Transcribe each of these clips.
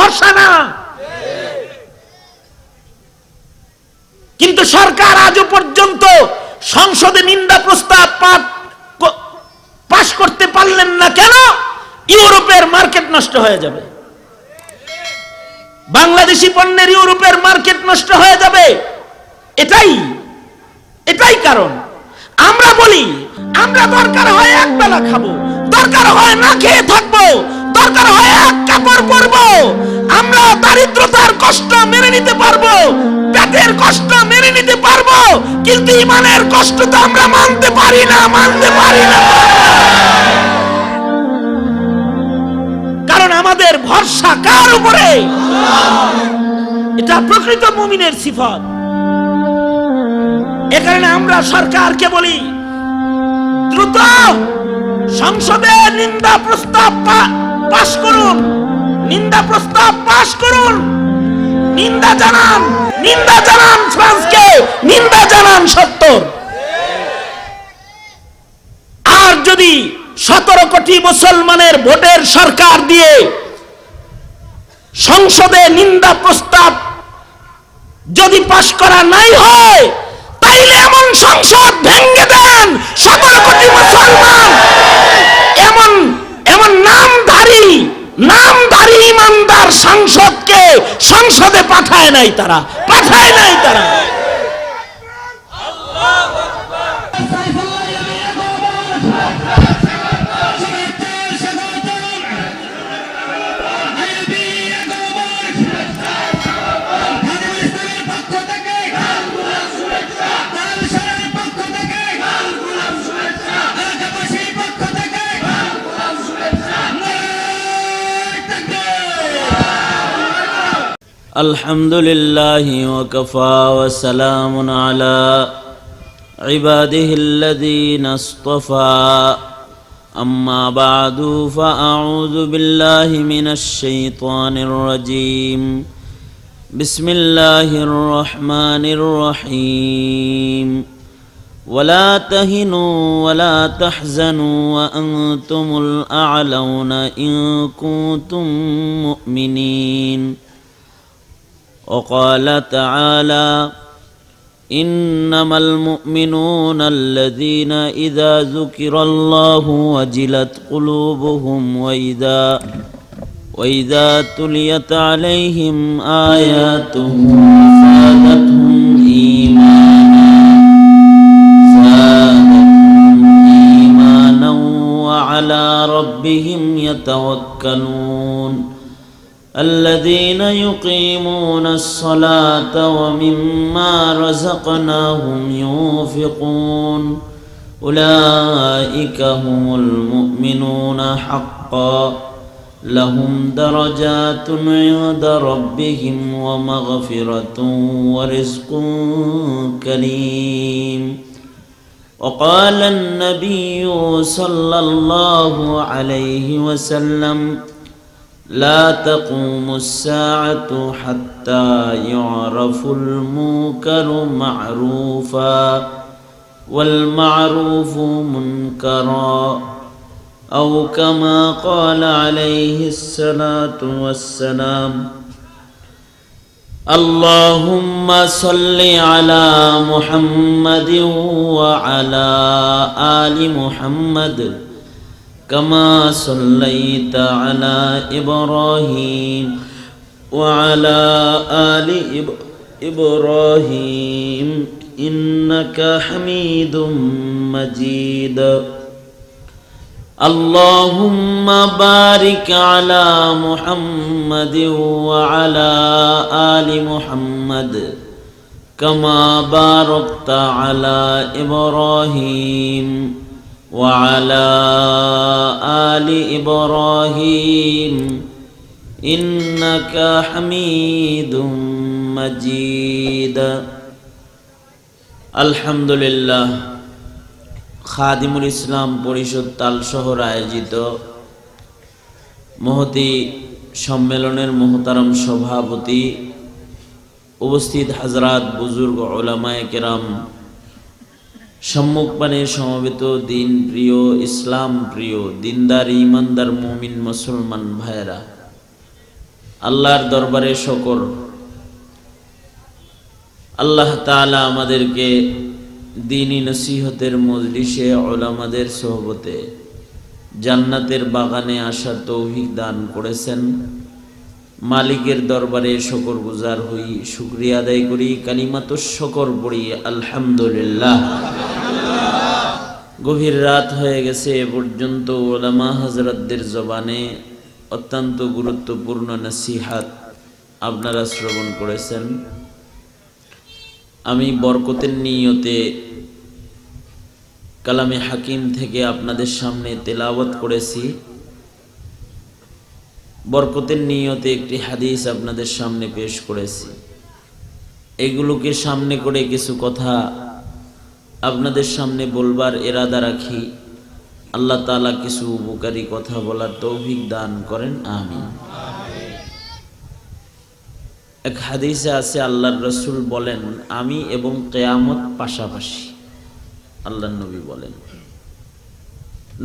ভরসা না। কিন্তু সরকার আজও পর্যন্ত সংসদে নিন্দা প্রস্তাব পাশ করতে পারলেন না। কেন? ইউরোপের মার্কেট নষ্ট হয়ে যাবে, বাংলাদেশি পণ্যের ইউরোপের মার্কেট নষ্ট হয়ে যাবে। এটাই কারণ। আমরা বলি আমরা দরকার হয় এক বেলা খাবো, দরকার হয় না খেয়ে থাকবো, দরকার হয় এক কাপড় পরবো। আমরা দারিদ্রতার কষ্ট মেনে নিতে পারবো, পেটের কষ্ট মেনে নিতে পারবো, কিন্তু ইমানের কষ্ট তো আমরা মানতে পারি না। কারণ আমাদের ভরসা কার উপরে? এটা প্রকৃত মুমিনের সিফাত। এ কারণে আমরা সরকারকে বলি, দ্রুত সংসদে নিন্দা প্রস্তাব পাশ করুন, নিন্দা প্রস্তাব পাশ করুন, নিন্দা জানান ফ্রান্সকে, নিন্দা জানান 70। আর যদি 17 কোটি মুসলমানের ভোটের সরকার দিয়ে সংসদে নিন্দা প্রস্তাব যদি পাশ করা নাই হয়, তাইলে এমন সংসদ ভেঙে দেন। 17 কোটি মুসলমান এমন নামধারী ইমানদার সংসদে পাঠায় নাই তারা। الحمدلله وكفى وسلام على عباده الذين اصطفى أما بعد فأعوذ بالله من الشيطان الرجيم بسم الله الرحمن الرحيم ولا تهنوا ولا تحزنوا وأنتم الأعلون إن كنتم مؤمنين وقال تعالى إنما المؤمنون الذين إذا ذكر الله وجلت قلوبهم وإذا تليت عليهم آياته زادتهم إيمانا وعلى ربهم يتوكلون الذين يقيمون الصلاة ومما رزقناهم ينفقون أولئك هم المؤمنون حقا لهم درجات عند ربهم ومغفرة ورزق كريم وقال النبي صلى الله عليه وسلم لا تقوم الساعة حتى يعرف المنكر معروفا والمعروف منكرا أو كما قال عليه الصلاة والسلام اللهم صل على محمد وعلى آل محمد كما صليت على إبراهيم وعلى آل إبراهيم إنك حميد مجيد اللهم بارك على محمد وعلى آل محمد كما باركت على إبراهيم وعلى آل إبراهيم إنك حميد مجيد الحمد لله খাদিমুল ইসলাম পরিষদ তালশহর আয়োজিত মহতী সম্মেলনের মোহতারাম সভাপতি, উপস্থিত হাজরাত, বুজুর্গ, উলামায়ে কেরাম, সম্মুখপানে সমবেত দিন প্রিয়, ইসলাম প্রিয়, দিনদার, ইমানদার মুমিন মুসলমান ভাইরা, আল্লাহর দরবারে শুকর, আল্লাহ তাআলা আমাদেরকে দ্বীনি নসিহতের মজলিসে উলামাদের সোহবতে জান্নাতের বাগানে আসার তৌফিক দান করেছেন। মালিকের দরবারে শুকরগুজার হই, শুকরিয়া আদায় করি, কালিমাতুশ শুকর পড়ি, আলহামদুলিল্লাহ। গভীর রাত হয়ে গেছে, এ পর্যন্ত উলামা হযরতদের জবানে অত্যন্ত গুরুত্বপূর্ণ নসিহাত আপনারা শ্রবণ করেছেন। আমি বরকতের নিয়তে কালামে হাকিম থেকে আপনাদের সামনে তেলাওয়াত করেছি। বরকতের নিয়তে একটি হাদিস আপনাদের সামনে পেশ করেছি। এগুলোকে সামনে করে কিছু কথা আপনাদের সামনে বলবার ইরাদা রাখি। আল্লাহ তাআলা কিছু উপকারী কথা বলার তৌফিক দান করেন, আমিন। এক হাদিসে আছে, আল্লাহর রাসূল বলেন, আমি এবং কিয়ামত পাশাপাশি। আল্লাহর নবী বলেন,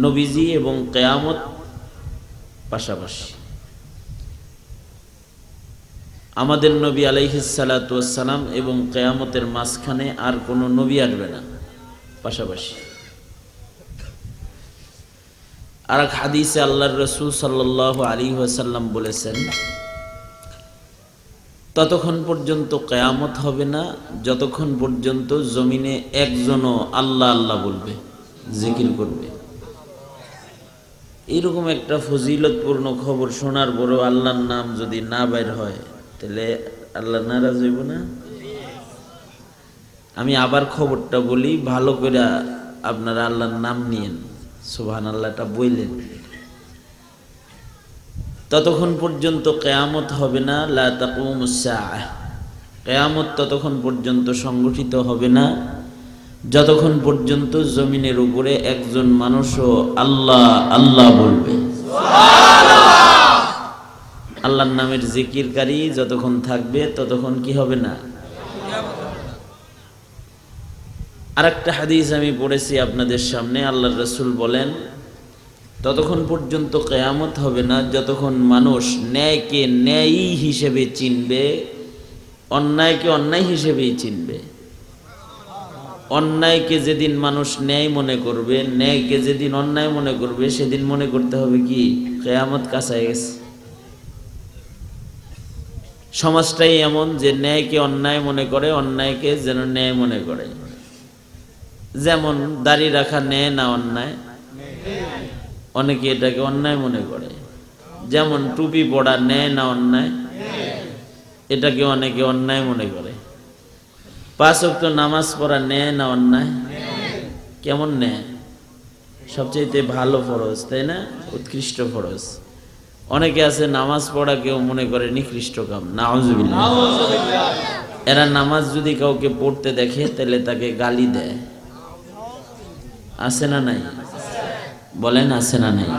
নবীজি এবং কিয়ামত পাশাপাশি। আমাদের নবী আলাইহিস সালাতু ওয়াস সালাম এবং কিয়ামতের মাঝখানে আর কোনো নবী আসবে না, পাশাপাশি। আর এক হাদিসে আল্লাহর রাসূল সাল্লাল্লাহু আলাইহি ওয়াসাল্লাম বলেছেন, ততক্ষণ পর্যন্ত কিয়ামত হবে না যতক্ষণ পর্যন্ত জমিনে একজনও আল্লাহ আল্লাহ বলবে, জিকির করবে। এইরকম একটা ফজিলতপূর্ণ খবর শোনার পরও আল্লাহর নাম যদি না বের হয়, তাহলে আল্লাহ নারাজ হইব না? আমি আবার খবরটা বলি, ভালো করে আপনারা আল্লাহর নাম নিয়েন, সুবহানাল্লাহটা বললেন। ততক্ষণ পর্যন্ত কিয়ামত হবে না, লা তাকুমুস সাআহ। কিয়ামত ততক্ষণ পর্যন্ত সংগঠিত হবে না যতক্ষণ পর্যন্ত জমিনের উপরে একজন মানুষও আল্লাহ আল্লাহ বলবে। আল্লাহর নামের জিকিরকারী যতক্ষণ থাকবে ততক্ষণ কি হবে না? আরেকটা হাদিস আমি পড়েছি আপনাদের সামনে। আল্লাহর রাসূল বলেন, ততক্ষণ পর্যন্ত কিয়ামত হবে না যতক্ষণ মানুষ ন্যায়কে ন্যায় হিসেবে চিনবে, অন্যায়কে অন্যায় হিসেবেই চিনবে। অন্যায়কে যেদিন মানুষ ন্যায় মনে করবে, ন্যায়কে যেদিন অন্যায় মনে করবে, সেদিন মনে করতে হবে কি কিয়ামত কাছে গেছে। সমাজটাই এমন যে ন্যায়কে অন্যায় মনে করে, অন্যায়কে যেন ন্যায় মনে করে। যেমন দাড়ি রাখা ন্যায় না অন্যায়? অনেকে এটাকে অন্যায় মনে করে। যেমন টুপি পড়া ন্যায় না অন্যায়? এটাকে অনেকে অন্যায় মনে করে। 5 ওয়াক্ত নামাজ পড়া ন্যায় না অন্যায়? কেমন ন্যায়? সবচেয়ে ভালো ফরজ, তাই না? উৎকৃষ্ট ফরজ। অনেকে আছে নামাজ পড়া কেউ মনে করে নিকৃষ্ট কাম, নাউজুবিল্লাহ। এরা নামাজ যদি কাউকে পড়তে দেখে তাহলে তাকে গালি দেয়। আছে না নাই? বলেন আছে না নাই?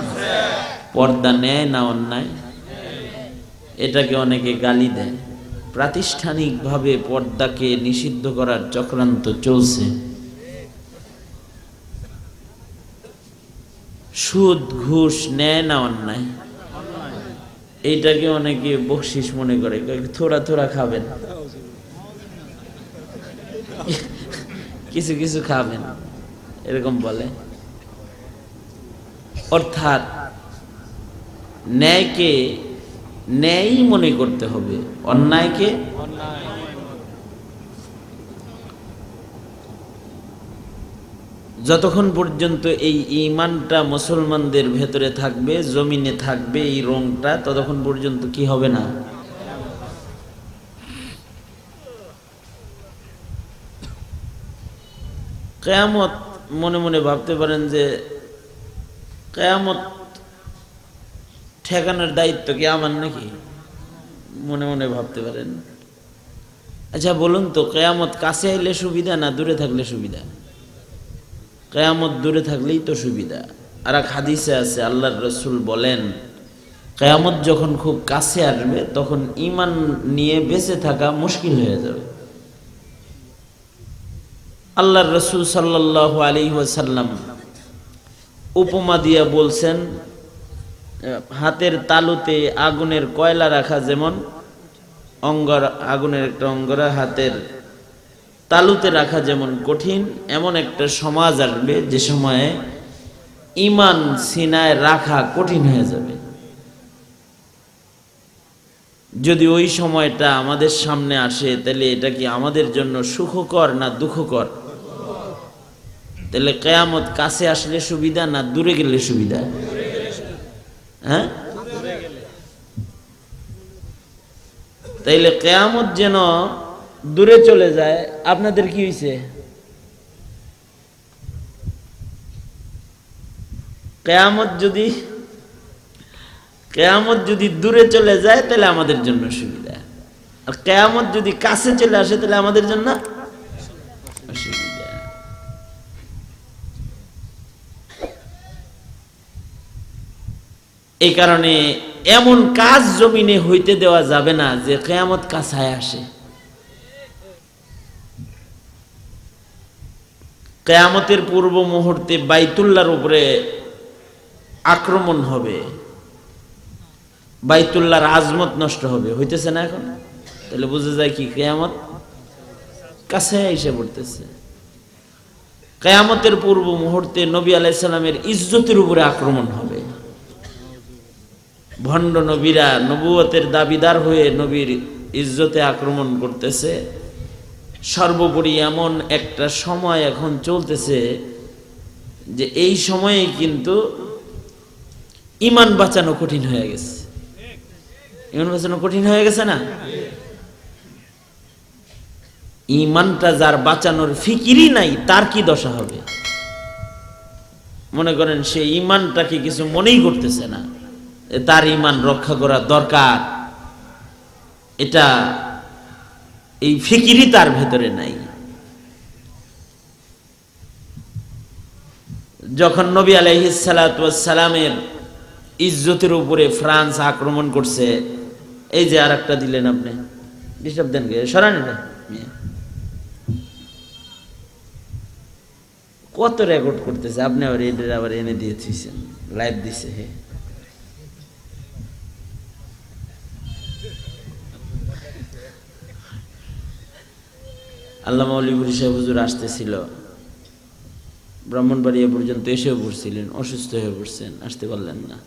পর্দা ন্যায় না অন্যায়? এটাকে অনেকে গালি দেয়। প্রাতিষ্ঠানিকভাবে পর্দাকে নিষিদ্ধ করার চক্রান্ত চলছে। সুদ ঘুষ ন্যায় না অন্যায়? এইটাকে অনেকে বকশিস মনে করে, থোড়া থোড়া খাবেন, কিছু কিছু খাবেন, এরকম বলে। অর্থাৎ ন্যায়কে ন্যায় মনে করতে হবে, অন্যায়কে যতক্ষণ পর্যন্ত এই ঈমানটা মুসলমানদের ভেতরে থাকবে, জমিনে থাকবে এই রংটা, ততক্ষণ পর্যন্ত কি হবে না? কিয়ামত মনে মনে ভাবতে পারেন যে কিয়ামত ঠেকানোর দায়িত্ব কি আমার নাকি? মনে মনে ভাবতে পারেন। আচ্ছা বলুন তো, কিয়ামত কাছে আইলে সুবিধা না দূরে থাকলে সুবিধা? কিয়ামত দূরে থাকলেই তো সুবিধা। আর এক হাদিসে আছে, আল্লাহর রাসূল বলেন, কিয়ামত যখন খুব কাছে আসবে তখন ঈমান নিয়ে বেঁচে থাকা মুশকিল হয়ে যাবে। আল্লাহর রাসূল সাল্লাল্লাহু আলাইহি ওয়াসাল্লাম উপমা দিয়া বলছেন হাতের তালুতে আগুনের কয়লা রাখা যেমন অঙ্গার, আগুনের একটা অঙ্গরা হাতের তালুতে রাখা যেমন কঠিন, এমন একটা সমাজ আসবে যে সময়ে ঈমান সিনায় রাখা কঠিন হয়ে যাবে। যদি ওই সময়টা আমাদের সামনে আসে তাহলে এটা কি আমাদের জন্য সুখকর না দুঃখকর? তাহলে কিয়ামত কাছে আসলে সুবিধা না দূরে গেলে সুবিধা? হ্যাঁ, তাইলে কিয়ামত যেন দূরে চলে যায়। আপনাদের কি হয়েছে? কিয়ামত যদি দূরে চলে যায় তাহলে আমাদের জন্য সুবিধা, আর কিয়ামত যদি কাছে চলে আসে তাহলে আমাদের জন্য অসুবিধা। এই কারণে এমন কাজ জমিনে হইতে দেওয়া যাবে না যে কিয়ামত কাছায় আসে। কিয়ামতের পূর্ব মুহূর্তে বাইতুল্লাহর উপরে আক্রমণ হবে, বাইতুল্লাহর আজমত নষ্ট হবে, হইতেছে না এখন? তাহলে বুঝা যায় কি কিয়ামত কাছে এসে পড়তেছে। কিয়ামতের পূর্ব মুহূর্তে নবী আলাইহিস সালামের ইজ্জতের উপরে আক্রমণ হবে। ভণ্ড নবীরা নবুয়তের দাবিদার হয়ে নবীর ইজ্জতে আক্রমণ করতেছে। সর্বোপরি এমন একটা সময় এখন চলতেছে যে এই সময়ে কিন্তু ঈমান বাঁচানো কঠিন হয়ে গেছে। ঈমান বাঁচানো কঠিন হয়ে গেছে না? ঈমানটা যার বাঁচানোর ফিকিরই নাই তার কি দশা হবে? মনে করেন সে ঈমানটাকে কিছু মনেই করতেছে না, তার ঈমান রক্ষা করা দরকার, এটা এই ফিকিরই তার ভেতরে নাই। যখন নবী আলাইহিস সালাতু ওয়াস সালামের ইজ্জতের উপরে ফ্রান্স আক্রমণ করছে, এই যে আরেকটা দিলেন আপনি, ডিস্টার্ব দেন কে? সরান এটা। কত রেকর্ড করতেছে আপনি, আবার এদের আবার এনে দিয়ে থুইছেন, লাইভ দিছে। হে, আল্লামা অলিপুরি সাহেব হুজুর আসতেছিল, ব্রাহ্মণবাড়িয়া পর্যন্ত এসেও পড়ছিলেন, অসুস্থ হয়ে পড়ছেন, আসতে পারলেন না।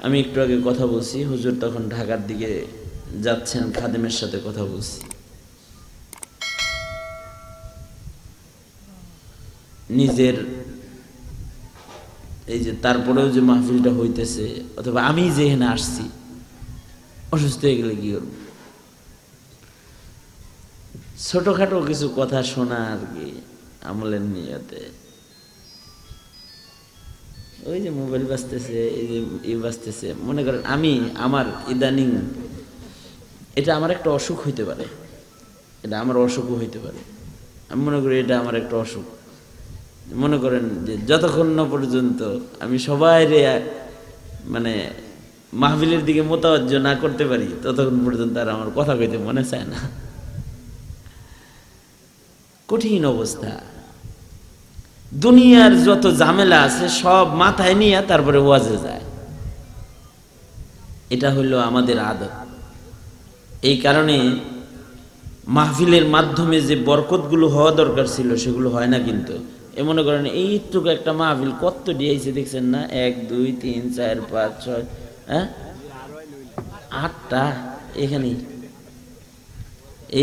আমি একটু আগে কথা বলছি, হুজুর তখন ঢাকার দিকে যাচ্ছেন, খাদেমের সাথে কথা বলছি। নিজের এই যে তারপরেও যে মাহফিলটা হইতেছে, অথবা আমি যে এখানে আসছি, অসুস্থ হয়ে গেলে কি করব? ছোটখাটো কিছু কথা শোনা আর কি, আমলের নিয়তে। ওই যে মোবাইল বাজতেছে, এই যে বাজতেছে, মনে করেন আমি আমার ইদানিং এটা আমার একটা অসুখ হইতে পারে, এটা আমার অসুখও হইতে পারে। আমি মনে করি এটা আমার একটা অসুখ। মনে করেন যে যতক্ষণ না পর্যন্ত আমি সবাই মানে মাহফিলের দিকে মোতাবজ্জ না করতে পারি, ততক্ষণ পর্যন্ত আর আমার কথা কইতে মনে চায় না। কঠিন অবস্থা। দুনিয়ার যত ঝামেলা আছে সব মাথায় নিয়ে তারপরে ওয়াজে যায়, এটা হইল আমাদের আদত। এই কারণে মাহফিলের মাধ্যমে যে বরকতগুলো হওয়া দরকার ছিল সেগুলো হয় না। কিন্তু এ মনে করেন এইটুকু একটা মাহফিল কত দিয়েছে দেখছেন না? 1 2 3 4 5 6, হ্যাঁ 8টা এখানেই,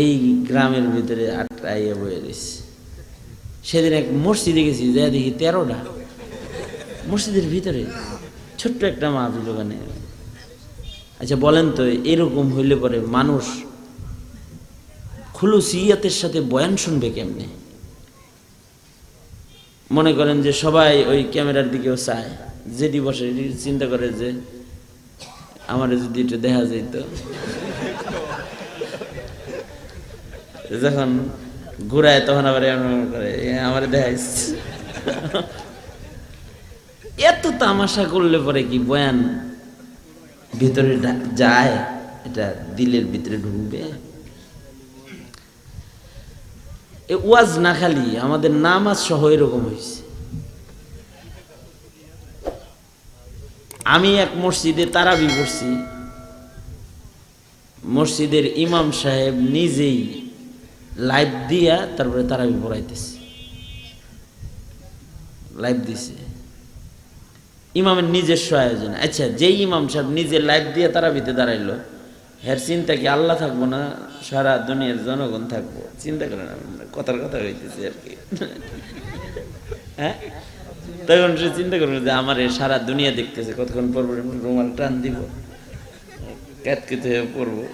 এই গ্রামের ভিতরে 8টা ইয়ে বয়ে রয়েছে। সেদিন এক মসজিদে গেছি, যা দেখি 13টা মসজিদের ভিতরে, ছোট্ট একটা মাহফিল ওখানে। আচ্ছা বলেন তো, এরকম হইলে পরে মানুষ খুলুসিয়াতের সাথে বয়ান শুনবে কেমনে? মনে করেন যে সবাই ওই ক্যামেরার দিকেও চায়, যেটি বসে চিন্তা করে যে আমার যদি একটু দেখা যেত। যখন ঘুরায় তখন আবার এমন করে আমার দেখাইস। এত তামাশা করলে পরে কি বয়ান ভিতরে যায়? এটা দিলের ভিতরে ঢুকবে? ওয়াজ না খালি আমাদের নামাজ সহ এরকম হয়েছে। আমি এক মসজিদে তারাবি পড়ছি, মসজিদের ইমাম সাহেব নিজেই লাইভ দিয়া তারপরে তারাবি পড়াইতেছে, লাইভ দিছে, ইমামের নিজস্ব আয়োজন। আচ্ছা, যেই ইমাম সাহেব নিজে লাইভ দিয়ে তারাবিতে দাঁড়াইলো, এর চিন্তা কি আল্লাহ থাকবো না সারা দুনিয়ার জনগণ থাকবো? চিন্তা করেন, কথার কথা হইতেছে আর কি। হ্যাঁ, তখন সে চিন্তা করবো যে আমার সারা দুনিয়া দেখতেছে, কতক্ষণ পড়বো রুমাল টান দিব, ক্যাতকেতে হয়ে পড়বো।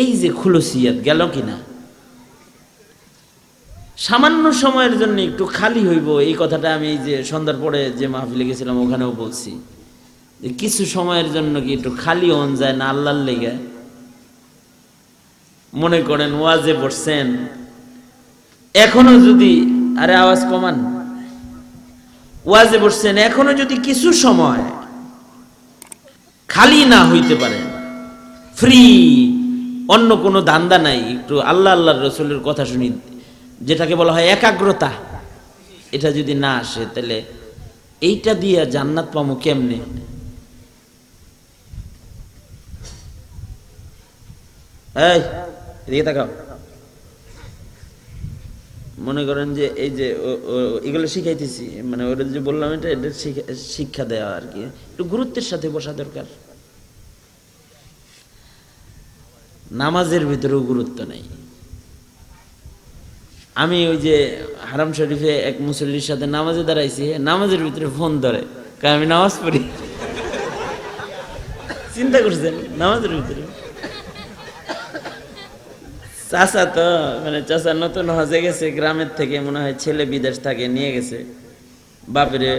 এই যে খুলুসিয়াত গেল কিনা, সামান্য সময়ের জন্য একটু খালি হইব, এই কথাটা আমি এই যে সন্ধ্যার পরে যে মাহফিলে গেছিলাম ওখানেও বলছি, যে কিছু সময়ের জন্য কি একটু খালি হন যায় না আল্লাহর লেগে? মনে করেন ওয়াজে বসছেন, এখনো যদি, আরে আওয়াজ কমান, ওয়াজে বসছেন, এখনো যদি কিছু সময় খালি না হইতে পারেন, ফ্রি, অন্য কোনো ধান্দা নাই, একটু আল্লাহ আল্লাহর রসুলের কথা শুনি, যেটাকে বলা হয় একাগ্রতা, এটা যদি না আসে, তাহলে এইটা দিয়ে জান্নাত পাবো কেমনে? এই এদিকে তাকাও। মনে করেন যে এই যে এগুলো শিখাইতেছি, মানে ওরা যে বললাম এটা শিক্ষা দেওয়া আর কি, একটু গুরুত্বের সাথে বসা দরকার। নামাজের ভিতরেও গুরুত্ব নেই। আমি ওই যে হারাম শরীফে এক মুসল্লির সাথে নামাজে দাঁড়াইছি, নামাজের ভিতরে ফোন ধরে, আমি নামাজ পড়ি। চিন্তা করছেন, নামাজের ভিতরে। চাচা তো মানে চাচা নতুন হজে গেছে গ্রামের থেকে, মনে হয় ছেলে বিদেশ থাকে, নিয়ে গেছে, বাপেরে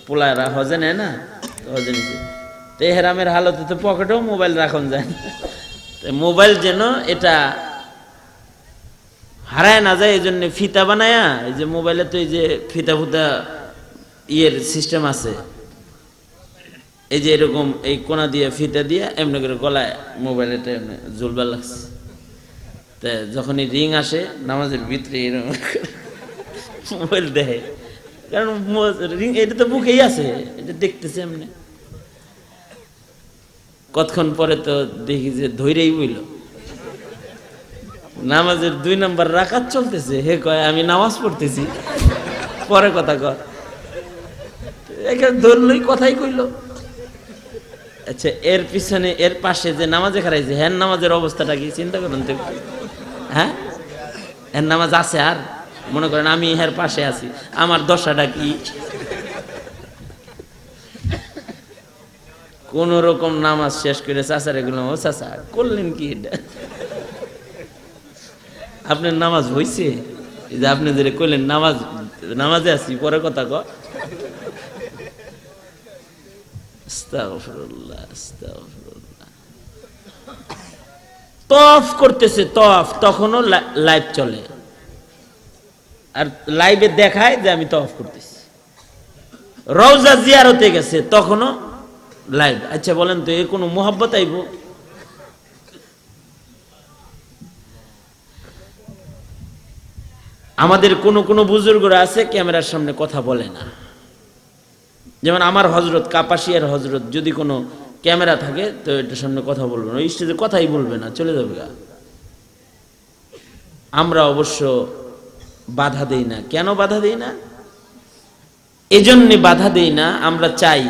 পোলারা হজে নেয় না, হজে নিছে। তো হেরামের হালতে তো পকেটেও মোবাইল রাখন যায়, মোবাইল যেন এটা হারায় না যায়, এই জন্য ফিতা বানায়া, এই যে মোবাইলে তো এই যে ফিতা ফুতা ইয়ের সিস্টেম আছে, এই যে এরকম এই কোনা দিয়ে ফিতা দিয়ে এমনি করে গলায় মোবাইলটা এমনি ঝুলবার লাগছে। তা যখনই রিং আসে নামাজের ভিতরে এরকম মোবাইল দেখে, কারণ রিং এটা তো বুকেই আছে, এটা দেখতেছে এমনি। কতক্ষণ পরে তো দেখি যে ধৈরেই বইল, নামাজের 2 নম্বর রাকাত চলতেছে, হে কয় আমি নামাজ পড়তেছি, পরে কথা কর, এখানে ধরলই কথাই কইল। আচ্ছা, এর পিছনে এর পাশে যে নামাজে খারাইছে, হ্যাঁ নামাজের অবস্থাটা কি চিন্তা করেন তো? হ্যাঁ, এর নামাজ আছে? আর মনে করেন আমি এর পাশে আছি, আমার দশাটা কি? কোন রকম নামাজ শেষ করে চাচার এগুলো, ও চাচা করলেন কি এটা? আপনার নামাজ হইছে? এই যে আপনি যে কইলেন নামাজে আছি, পরে কথা ক। আস্তাগফিরুল্লাহ, আস্তাগফিরুল্লাহ। তওয়াফ করতেছে, তওয়াফ তখনও লাইভ চলে, আর লাইভে দেখায় যে আমি তওয়াফ করতেছি। রওজা জিয়ারতে গেছে, তখনও লাইভ। আচ্ছা বলেন তো, এ কোনো মোহাব্বত আইব? আমাদের কোন বুজুর্গরা আছে ক্যামেরার সামনে কথা বলে না, যেমন আমার হজরত, কাপাসিয়ার হজরত, যদি কোনো ক্যামেরা থাকে তো এটার সামনে কথা বলবে না, ওই স্টেজে কথাই বলবে না, চলে যাবে গা। আমরা অবশ্য বাধা দেই না। কেন বাধা দেই না? এজন্যে বাধা দেই না, আমরা চাই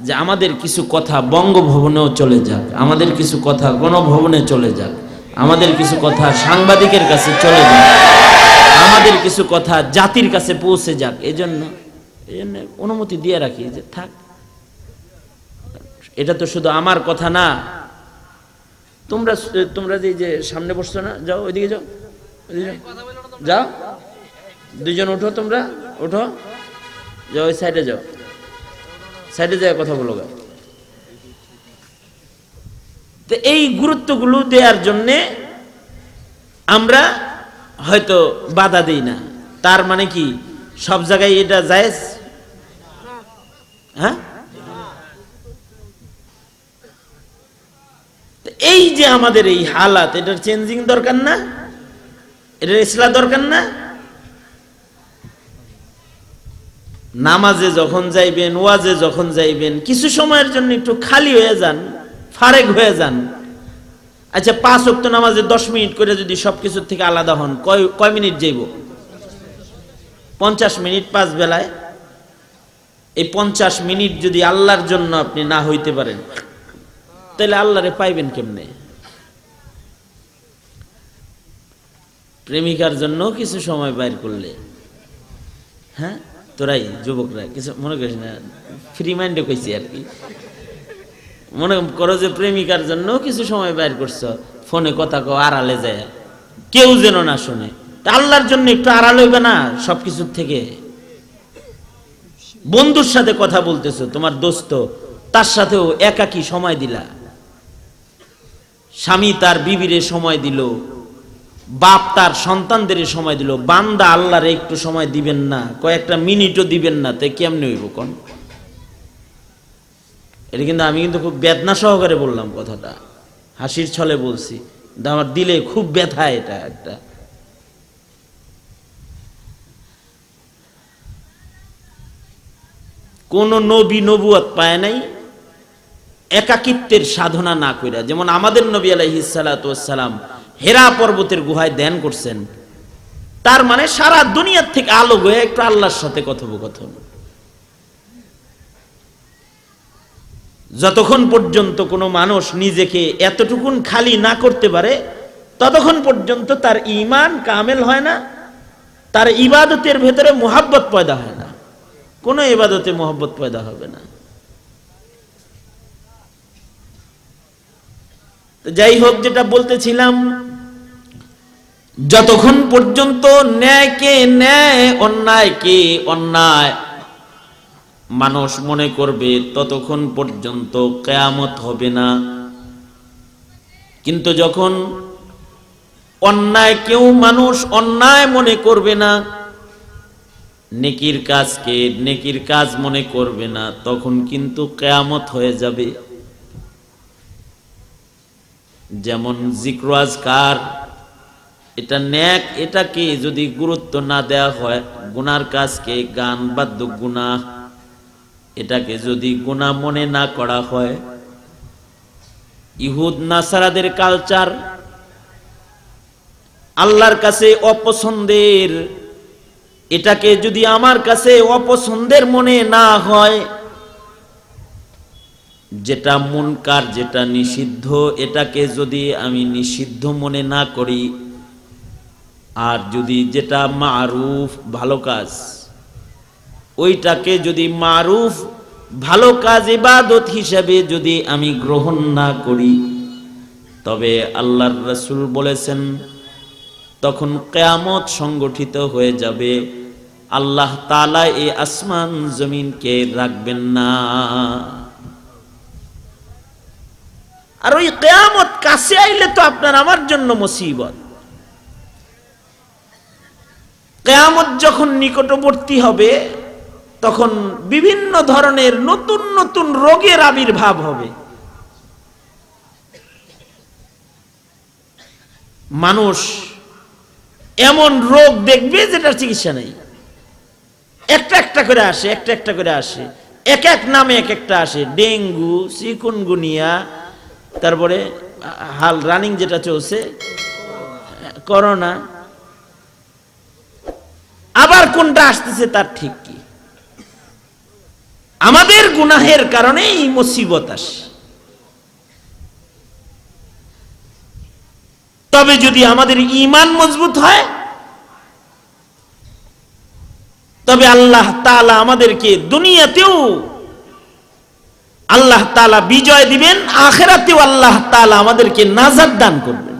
যে আমাদের কিছু কথা বঙ্গভবনেও চলে যাক, আমাদের কিছু কথা গণভবনে চলে যাক, আমাদের কিছু কথা সাংবাদিকের কাছে চলে যাক, আমাদের কিছু কথা জাতির কাছে পৌঁছে যাক। এজন্য অনুমতি দিয়ে রাখি যে থাক। এটা তো শুধু আমার কথা না, তোমরা যে সামনে বসছো না, যাও ওইদিকে যাও, যাও, 2 জন উঠো, তোমরা উঠো, যাও ওই সাইডে যাও, সাইডে যায় কথা বলো। তো এই গুরুত্বগুলো দেওয়ার জন্যে আমরা হয়তো বাধা দিই না। তার মানে কি সব জায়গায় এটা জায়েজ? হ্যাঁ, এই যে আমাদের এই হালাত, এটার চেঞ্জিং দরকার না? এটার ইসলাহ দরকার না? নামাজে যখন যাইবেন, ওয়াজে যখন যাইবেন, কিছু সময়ের জন্য একটু খালি হয়ে যান, ফারেক হয়ে যান। আচ্ছা, 5 ওয়াক্ত নামাজে 10 মিনিট করে যদি সবকিছুর থেকে আলাদা হন, কয় মিনিট যাইব? 50 মিনিট 5 বেলায়। এই 50 মিনিট যদি আল্লাহর জন্য আপনি না হইতে পারেন, তাহলে আল্লাহরে পাইবেন কেমনে? প্রেমিকার জন্য কিছু সময় বাইর করলে, হ্যাঁ, তোরাই যুবকরা কিছু মনে করিস না, ফ্রি মাইন্ডে কইছি আর কি। মনে করো যে প্রেমিকার জন্য কিছু সময় বাইর করছো, ফোনে কথা কও, আড়ালে যায়, কেউ যেন না শুনে। তা আল্লাহর জন্য একটু আড়াল হইবে না সবকিছুর থেকে? বন্ধুর সাথে কথা বলতেছো, তোমার দোস্ত, তার সাথেও একাকী সময় দিলা। স্বামী তার বিবিরে সময় দিল, বাপ তার সন্তানদের সময় দিল, বান্দা আল্লাহরে একটু সময় দিবেন না, কয়েকটা মিনিটও দিবেন না, তাই কেমনে হইব কোন? এটা কিন্তু আমি কিন্তু খুব বেদনা সহকারে বললাম কথাটা, হাসির ছলে বলছি, আমার দিলে খুব ব্যথা। এটা একটা কোন নবী নবুয়ত পায় নাই একাকিত্বের সাধনা না কইরা। যেমন আমাদের নবী আলাইহিস সালাতু ওয়াস সালাম হেরা পর্বতের গুহায় ধ্যান করছেন, তার মানে সারা দুনিয়ার থেকে আলো হয়ে একটু আল্লাহর সাথে কথোপকথন। যতক্ষণ পর্যন্ত কোনো মানুষ নিজেকে এতটুকুন খালি না করতে পারে, ততক্ষণ পর্যন্ত তার ঈমান কামেল হয় না, তার ইবাদতের ভেতরে মুহাব্বত পয়দা হয় না, কোনো ইবাদতে মুহাব্বত পয়দা হবে না। যাই হোক, যেটা বলতেছিলাম, যতক্ষণ পর্যন্ত ন্যায়কে ন্যায়, অন্যায়কে অন্যায় মানুষ মনে করবে, ততক্ষণ পর্যন্ত কিয়ামত হবে না। কিন্তু যখন অন্যায় কেউ মানুষ অন্যায় মনে করবে না, নেকির কাজকে নেকির কাজ মনে করবে না, তখন কিন্তু কিয়ামত হয়ে যাবে। যেমন জিক্র আজকার, এটা নেক, এটাকে যদি গুরুত্ব না দেওয়া হয়, গুনার কাজকে, গান বাদ্য গুনাহ, এটাকে যদি গুনাহ মনে না করা হয়, ইহুদ নাসারাদের কালচার আল্লাহর কাছে অপছন্দের, এটাকে যদি আমার কাছে অপছন্দের মনে না হয়, যেটা মুনকার, যেটা নিষিদ্ধ, এটাকে যদি আমি নিষিদ্ধ মনে না করি, আর যদি যেটা মারুফ ভালো কাজ, ওইটাকে যদি মারুফ ভালো কাজ ইবাদত হিসেবে যদি আমি গ্রহণ না করি, তবে আল্লাহর রাসূল বলেছেন তখন কিয়ামত সংগঠিত হয়ে যাবে। আল্লাহ তাআলা এই আসমান জমিনকে রাখবেন না। আর ওই কিয়ামত কাছে আইলে তো আপনার আমার জন্য মুসিবত। কিয়ামত যখন নিকটবর্তী হবে, তখন বিভিন্ন ধরনের নতুন নতুন রোগের আবির্ভাব হবে। মানুষ এমন রোগ দেখবে যেটার চিকিৎসা নেই, একটা একটা করে আসে, একটা একটা করে আসে, এক এক নামে এক একটা আসে। ডেঙ্গু, চিকুনগুনিয়া, তারপরে হাল রানিং যেটা চলছে করোনা, আবার কোনটা আসতেছে তার ঠিক কি। আমাদের গুনাহের কারণে এই মুসিবত আসে। তবে যদি আমাদের ঈমান মজবুত হয়, তবে আল্লাহ তাআলা আমাদেরকে দুনিয়াতেও আল্লাহ তাআলা বিজয় দিবেন, আখিরাতেও আল্লাহ তাআলা আমাদেরকে নাজাত দান করবেন।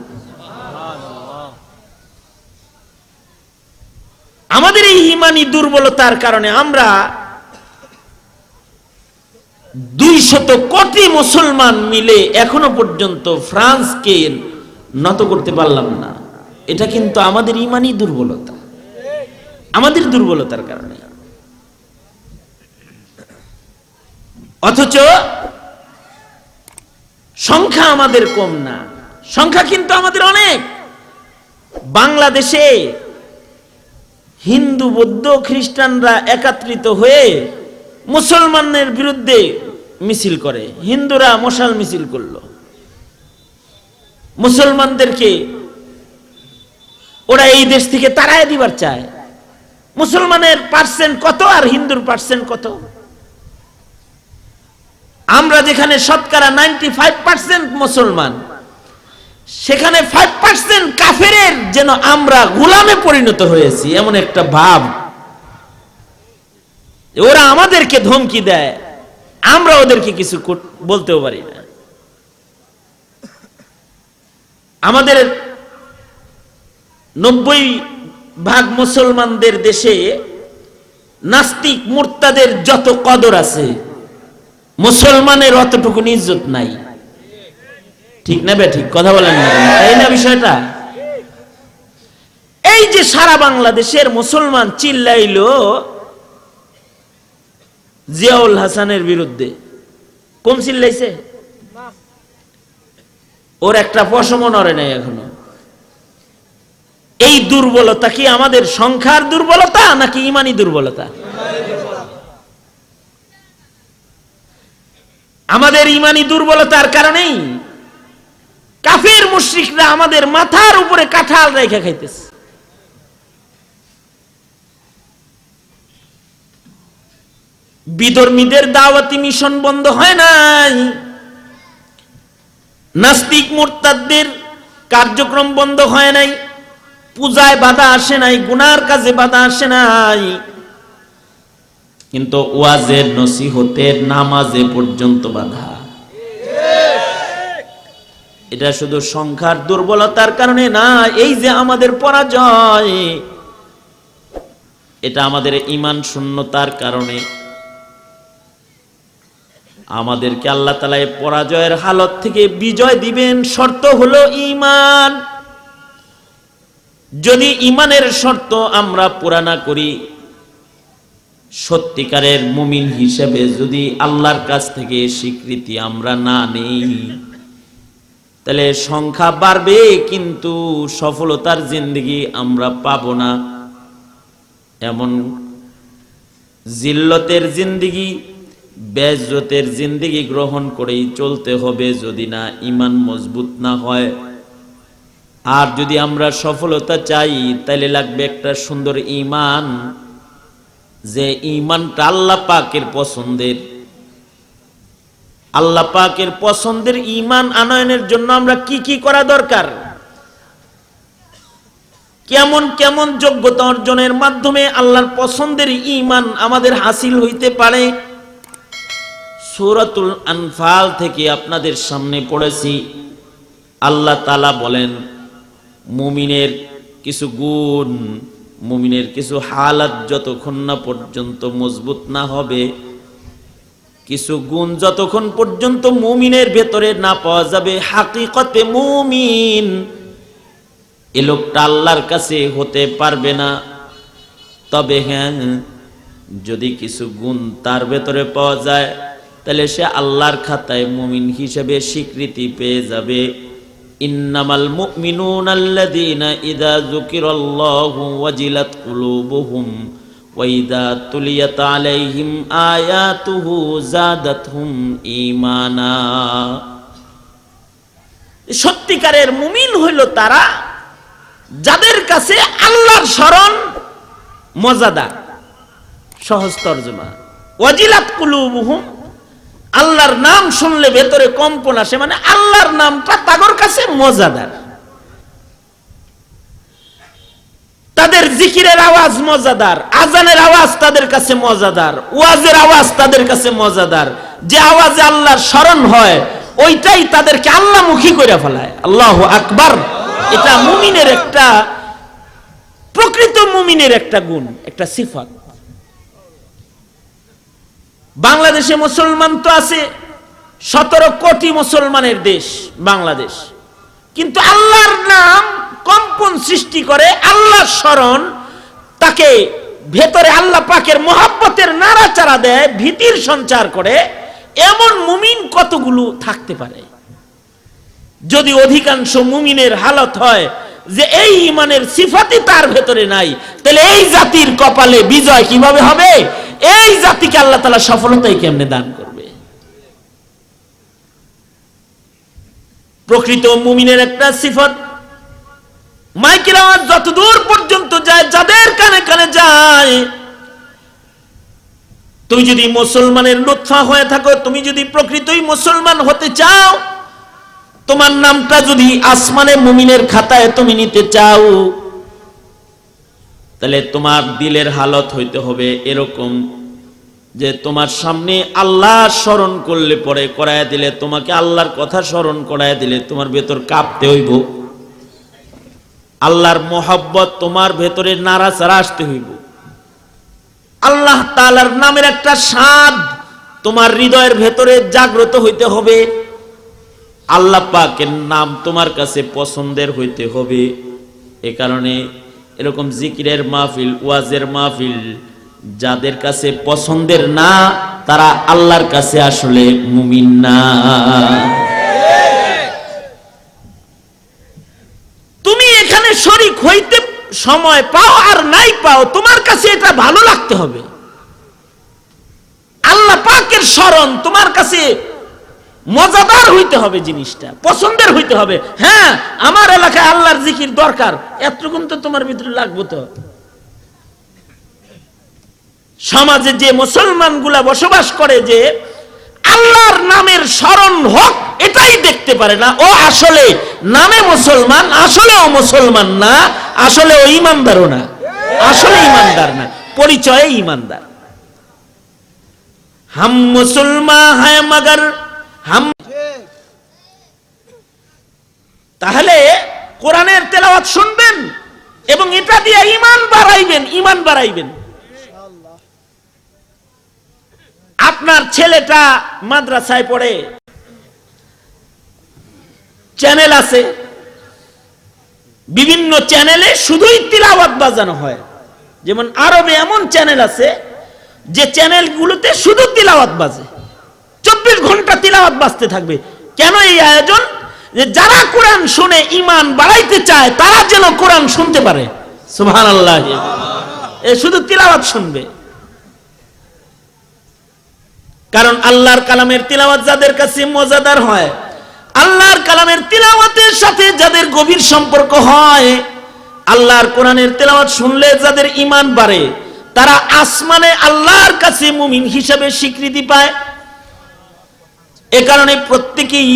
আমাদের এই ঈমানি দুর্বলতার কারণে আমরা 200 কোটি মুসলমান মিলে এখনো পর্যন্ত ফ্রান্সকে নত করতে পারলাম না। এটা কিন্তু আমাদের ঈমানি দুর্বলতা, আমাদের দুর্বলতার কারণে। অথচ সংখ্যা আমাদের কম না, সংখ্যা কিন্তু আমাদের অনেক। বাংলাদেশে হিন্দু বৌদ্ধ খ্রিস্টানরা একত্রিত হয়ে মুসলমানদের বিরুদ্ধে মিছিল করে। হিন্দুরা মশাল মিছিল করলো, মুসলমানদেরকে ওরা এই দেশ থেকে তাড়ায় দিবার চায়। মুসলমানের পার্সেন্ট কত আর হিন্দুর পার্সেন্ট কত? আমরা যেখানে শতকরা 95% মুসলমান, সেখানে 5% কাফেরের যেন আমরা গোলামে পরিণত হয়েছি, এমন একটা ভাব। ওরা আমাদেরকে ধমকি দেয়, আমরা ওদেরকে কিছু বলতেও পারি না। আমাদের 90% মুসলমানদের দেশে নাস্তিক মুরতাদের যত কদর আছে, মুসলমানের অতটুকু ইজ্জত নাই। ঠিক না বে ঠিক? কথা বলেন না, তাই না বিষয়টা? এই যে সারা বাংলাদেশের মুসলমান চিল্লাইলো জিয়াউল হাসানের বিরুদ্ধে, কম চিল্লাইছে? ওর একটা পশমও নড়ে নাই এখনো। এই দুর্বলতা কি আমাদের সংখ্যার দুর্বলতা নাকি ইমানি দুর্বলতা? আমাদের ইমানি দুর্বলতার কারণেই কাফের মুশরিকরা আমাদের মাথার উপরে কাঁঠাল রেখে খাইতেছে। বিধর্মীদের দাওয়াতি মিশন বন্ধ হয় নাই, নাস্তিক মুরতাদদের কার্যক্রম বন্ধ হয় নাই, পূজায় বাধা আসে নাই, গুনার কাজে বাধা আসে নাই, কিন্তু ওয়াজের নসিহতের নামাজে পর্যন্ত বাধা। এটা শুধু সংখ্যার দুর্বলতার কারণে না, এই যে আমাদের পরাজয়, এটা আমাদের ঈমান শূন্যতার কারণে। আমাদেরকে আল্লাহ তাআলা এই পরাজয়ের হালত থেকে বিজয় দিবেন, শর্ত হলো ঈমান। যদি ঈমানের শর্ত আমরা পুরা না করি, সত্যিকারের মুমিন হিসেবে যদি আল্লাহর কাছ থেকে স্বীকৃতি আমরা না নেই, তাহলে সংখ্যা বাড়বে কিন্তু সফলতার জিন্দেগি আমরা পাবো না। এমন জিল্লতের জিন্দেগি, বেইজ্জতের জিন্দেগি গ্রহণ করেই চলতে হবে যদি না ঈমান মজবুত না হয়। আর যদি আমরা সফলতা চাই, তাহলে লাগবে একটা সুন্দর ঈমান, যে ঈমানটা আল্লাহ পাকের পছন্দের। আল্লাহ পাকের পছন্দের ঈমান আনয়নের জন্য আমরা কি কি করা দরকার, কেমন কেমন যোগ্যতা অর্জনের মাধ্যমে আল্লাহর পছন্দের ঈমান আমাদের হাসিল হইতে পারে, সূরাতুল আনফাল থেকে আপনাদের সামনে পড়েছি। আল্লাহ তাআলা বলেন, মুমিনের কিছু গুণ, মুমিনের কিছু হালাত যতক্ষণ না পর্যন্ত মজবুত না হবে, কিছু গুণ যতক্ষণ পর্যন্ত মুমিনের ভেতরে না পাওয়া যাবে, হাকিকতে মুমিন এ লোকটা আল্লাহর কাছে হতে পারবে না। তবে হ্যাঁ, যদি কিছু গুণ তার ভেতরে পাওয়া যায়, তাহলে সে আল্লাহর খাতায় মুমিন হিসেবে স্বীকৃতি পেয়ে যাবে। ইন্নামাল মুমিনুনা আল্লাযীনা ইযা যুকিরাল্লাহু ওয়াজিলাত কুলুবুহুম ওয়া ইযা তুলিয়াত আলাইহিম আয়াতুহু যাদাতহুম ঈমানা। সত্যিকারের মুমিন হইল তারা যাদের কাছে আল্লাহর স্মরণ মজাদার। সহজ তরজমা, ওয়াজিলাত কুলুবুহুম, আল্লাহর নাম শুনলে ভেতরে কম্পন আসে, মানে আল্লাহর নামটা তাদের কাছে মজাদার। তাদের জিকিরের আওয়াজ মজাদার, আজানের আওয়াজ তাদের কাছে মজাদার, ওয়াজের আওয়াজ তাদের কাছে মজাদার। যে আওয়াজে আল্লাহর স্মরণ হয় ওইটাই তাদেরকে আল্লাহমুখী করে ফেলায়। আল্লাহু আকবার। এটা মুমিনের একটা, প্রকৃত মুমিনের একটা গুণ, একটা সিফাত। বাংলাদেশে মুসলমান তো আছে, 17 কোটি মুসলমানের দেশ বাংলাদেশ, কিন্তু আল্লাহর নাম কম্পন সৃষ্টি করে, আল্লাহর স্মরণ তাকে ভেতরে আল্লাহ পাকের মহব্বতের নাড়াচাড়া দেয়, ভীতির সঞ্চার করে। এমন মুমিন কতগুলো থাকতে পারে? যদি অধিকাংশ মুমিনের হালত হয় যে এই ঈমানের সিফাতই তার ভেতরে নাই, তাহলে এই জাতির কপালে বিজয় কিভাবে হবে? এই জাতিকে আল্লাহ তাআলা সফলতাই কেমনে দান করবে? প্রকৃত মুমিনের একটা সিফত, মাইকের আওয়াজ যতদূর পর্যন্ত যায়, যাদের কানে কানে যায়, তুমি যদি মুসলমানের লুৎফা হয়ে থাকো, তুমি যদি প্রকৃতই মুসলমান হতে চাও, তোমার নামটা যদি আসমানে মুমিনের খাতায় তুমি নিতে চাও, তাহলে তোমার দিলের হালত হইতে হবে এরকম যে তোমার সামনে আল্লাহ স্মরণ করলে পরে করায় দিলে, তোমাকে আল্লাহর কথা স্মরণ করায় দিলে তোমার ভেতর কাঁপতে হইব, আল্লাহর মোহাব্বত তোমার ভেতরে নাড়াচাড়া আসতে হইব, আল্লাহ তাআলার নামের একটা স্বাদ তোমার হৃদয়ের ভেতরে জাগ্রত হইতে হবে, আল্লাহ পাকের নাম তোমার কাছে পছন্দের হইতে হবে। এ কারণে এরকম জিকিরের মাহফিল, ওয়াজের মাহফিল যাদের কাছে পছন্দের না, তারা আল্লাহর কাছে আসলে মুমিন না। তুমি এখানে শরীক হইতে সময় পাও আর নাই পাও, তোমার কাছে এটা ভালো লাগতে হবে। আল্লাহ পাকের স্মরণ তোমার কাছে মজাদার হইতে হবে, জিনিসটা পছন্দের হইতে হবে। হ্যাঁ, আমার এলাকায় আল্লাহর জিকির দরকার, এতটুকুন তো তোমার ভিতরে লাগবে। তো সমাজে যে মুসলমানগুলা বসবাস করে, যে আল্লাহর নামের স্মরণ হোক এটাই দেখতে পারে না, ও আসলে নামে মুসলমান, আসলেও মুসলমান না, আসলে ও ইমানদারও না, আসলে ইমানদার না, পরিচয়ে ইমানদার। হাম মুসলমান হ্যায় মগর হাম। তাহলে কোরআনের তেলাওয়াত শুনবেন এবং এটা দিয়ে ঈমান বাড়াইবেন, ঈমান বাড়াইবেন। আপনার ছেলেটা মাদ্রাসায় পড়ে, চ্যানেল আছে, বিভিন্ন চ্যানেলে শুধুই তিলাওয়াত বাজানো হয়। যেমন আরবে এমন চ্যানেল আছে যে চ্যানেলগুলোতে শুধু তিলাওয়াত বাজে, 24 ঘন্টা তিলাওয়াত বাজতে থাকবে। কেন এই আয়োজন? যে যারা কোরআন শুনে ঈমান বাড়াইতে চায়, তারা যেন কোরআন শুনতে পারে। সুবহানাল্লাহ, এ শুধু তিলাওয়াত শুনবে। কারণ আল্লাহর কালামের তিলাওয়াত যাদের কাছে মজাদার হয়, আল্লাহর কালামের তিলাওয়াতের সাথে যাদের গভীর সম্পর্ক হয়, আল্লাহর কোরআনের তিলাওয়াত শুনলে যাদের ঈমান বাড়ে, তারা আসমানে আল্লাহর কাছে মুমিন হিসেবে স্বীকৃতি পায়। এ কারণে প্রত্যেকেই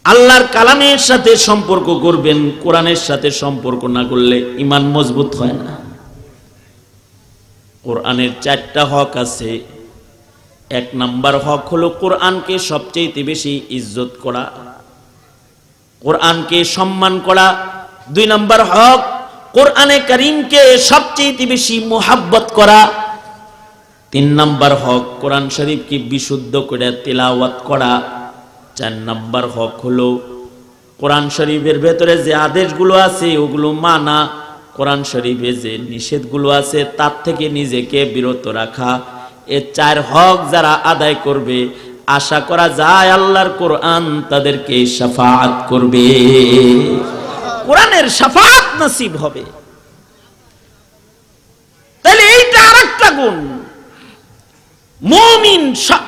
আল্লাহর কালামের সাথে সম্পর্ক করবেন, কোরআনের সাথে সম্পর্ক না করলে ঈমান মজবুত হয় না। কোরআনের 4টা হক আছে। 1 নাম্বার হক হলো কোরআনকে সবচেয়ে বেশি ইজ্জত করা, কোরআনকে সম্মান করা। 2 নাম্বার হক কোরআনে কারীমকে সবচেয়ে বেশি মুহাব্বত করা। 3 নাম্বার হক কোরআন শরীফকে বিশুদ্ধ করে তিলাওয়াত করা। 4 নাম্বার হক হলো কোরআন শরীফের ভেতরে যে আদেশগুলো আছে ওগুলো মানা, কোরআন শরীফে যে নিষেধগুলো আছে তার থেকে নিজেকে বিরত রাখা। এই 4 হক যারা আদায় করবে, আশা করা যায় আল্লাহর কোরআন তাদেরকে শাফাআত করবে, কোরআনের শাফাআত নসিব হবে। তাহলে এইটা আরেকটা গুণ। মুমিন,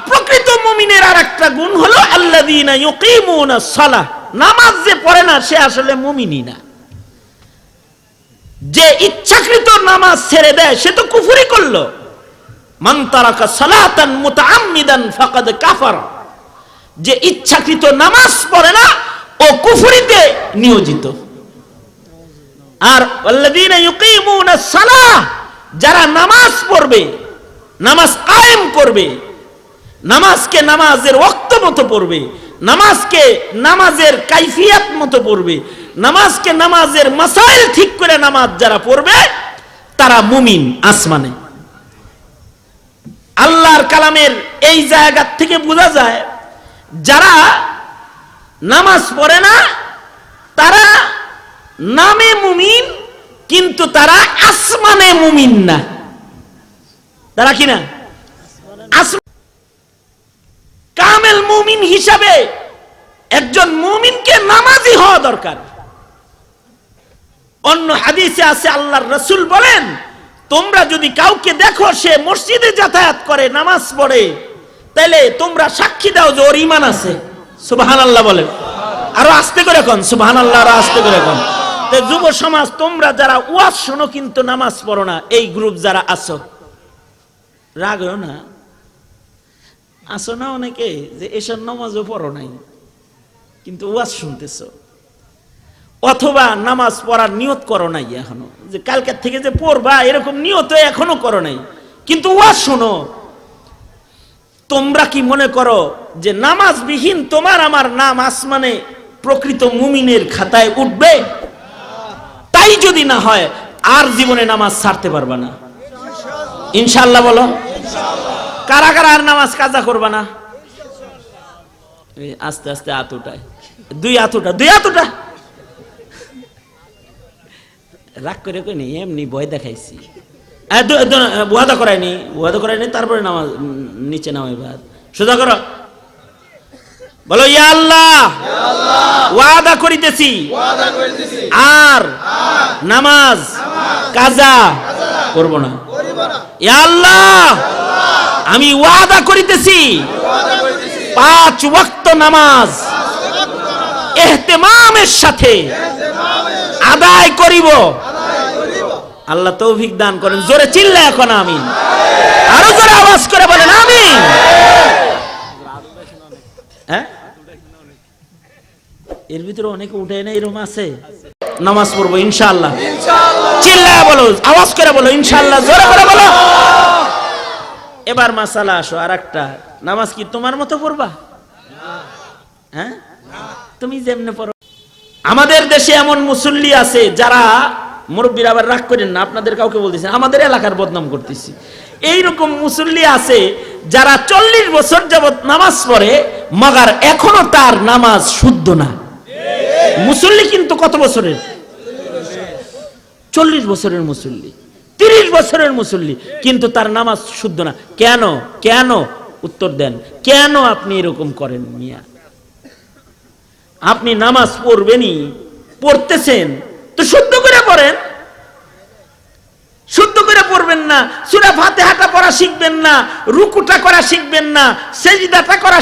প্রকৃত মুমিনের আরেকটা গুণ হলো আল্লাযীনা ইউকিমুনাস সালাহ। নামাজ যে পড়ে না সে আসলে মুমিনই না। যে ইচ্ছাকৃত নামাজ ছেড়ে দেয় সে তো কুফরি করলো। মান তারাকা সালাতান মুতাআম্মিদান ফাকাদ কাফার। যে ইচ্ছাকৃত নামাজ পড়ে না ও কুফরিতে নিয়োজিত। আর আল্লাযীনা ইউকিমুনাস সালাহ, যারা নামাজ পড়বে, নামাজ কায়েম করবে, নামাজকে নামাজের ওয়াক্ত মতো পড়বে, নামাজকে নামাজের কাইফিয়াত মতো পড়বে, নামাজকে নামাজের মাসাইল ঠিক করে নামাজ যারা পড়বে, তারা মুমিন আসমানে। আল্লাহর কালামের এই জায়গা থেকে বোঝা যায় যারা নামাজ পড়ে না তারা নামে মুমিন, কিন্তু তারা আসমানে মুমিন না। তারা কি না? কামেল মুমিন হিসাবে একজন মুমিনকে নামাজি হওয়া দরকার। অন্য হাদিসে আছে আল্লাহর রাসূল বলেন, তোমরা যদি কাউকে দেখো সে মসজিদে যাতায়াত করে, নামাজ পড়ে, তাহলে তোমরা সাক্ষী দাও যে ওর ঈমান আছে। সুবহানাল্লাহ বলেন, আরো আস্তে করে কোন সুবহানাল্লাহ, আরো আস্তে করে কোন। তো যুব সমাজ, তোমরা যারা ওয়াজ শোনো কিন্তু নামাজ পড়ো না, এই গ্রুপ যারা আছো, রাগ হও না, আসো না অনেকে যে এসব নামাজও পড়ো নাই কিন্তু ওয়াজ শুনতেছো, অথবা নামাজ পড়ার নিয়ত করো নাই এখনো, যে কালকের থেকে যে পড়বা এরকম নিয়ত এখনো করো নাই, কিন্তু ওয়াজ শোনো। তোমরা কি মনে করো যে নামাজবিহীন তোমার আমার নাম আসমানে প্রকৃত মুমিনের খাতায় উঠবে? তাই যদি না হয় আর জীবনে নামাজ ছাড়তে পারবা না ইনশাআল্লাহ। বলো কারা কারা আর নামাজ কাজা করবা না? আস্তে আস্তে হাত উঠায়, দুই হাত উঠা, দুই হাত উঠা। রাগ করে কই নেই, এমনি ভয় দেখাইছি, ওয়াদা করায়নি, ওয়াদা করায়নি, তারপরে নামাজ নিচে নামাই ভাত সোজা করো। বলো ইয়া আল্লাহ, ওয়াদা করিতেছি আর নামাজ কাজা করব না। ইয়া আল্লাহ, আমি ওয়াদা করিতেছি 5 ওয়াক্ত নামাজ ইহতিমামের সাথে আদায় করিব। আল্লাহ তৌফিক দান করেন। জোরে চিল্লা এখন আমিন, আরো জোরে আওয়াজ করে বলেন আমিন। হ্যাঁ, এর ভিতরে অনেকে উঠে না, এরকম আছে। নামাজ পড়বো ইনশাআল্লাহ, চিল্লা বলো, আওয়াজ করে বলো ইনশাআল্লাহ, জোরে করে বলো। এবার মাসালা আসো আর একটা, নামাজ কি তোমার মতো পড়বা? হ্যাঁ, তুমি যেমনে পড়ো। আমাদের দেশে এমন মুসল্লি আছে যারা, মুরব্বীরা আবার রাগ করেন না, আপনাদের কাউকে বলতেছি, আমাদের এলাকার বদনাম করতেছি। এইরকম মুসল্লি আছে যারা 40 বছর যাবত নামাজ পড়ে, মগার এখনো তার নামাজ শুদ্ধ না। মুসল্লি কিন্তু কত বছরের? 40 বছরের মুসল্লি, 30 বছরের মুসল্লি, কিন্তু তার নামাজ শুদ্ধ না। কেন? কেন? উত্তর দেন, কেন আপনি এরকম করেন মিয়া? আপনি নামাজ পড়বেনই, পড়তেছেন তো শুদ্ধ করে পড়েন। শুদ্ধ করে পড়বেন না, সূরা ফাতিহাটা পড়া শিখবেন না, রুকুটা করা শিখবেন না, সেজদাটা করা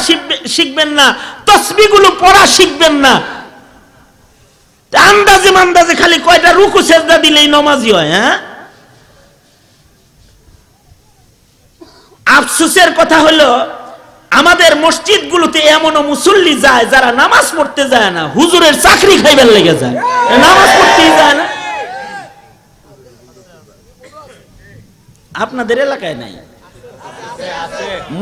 শিখবেন না, তাসবিহগুলো পড়া শিখবেন না। আন্দাজে মান্দাজে খালি কয়টা রুকু সেজদা দিলেই নামাজি হয়। হ্যাঁ, আফসোসের কথা হলো আমাদের মসজিদগুলোতে এমনও মুসল্লি যায় যারা নামাজ পড়তে যায় না, হুজুরের চাকরি খাইবার লেগে যায়, নামাজ পড়তেই যায় না। আপনাদের এলাকায় নাই?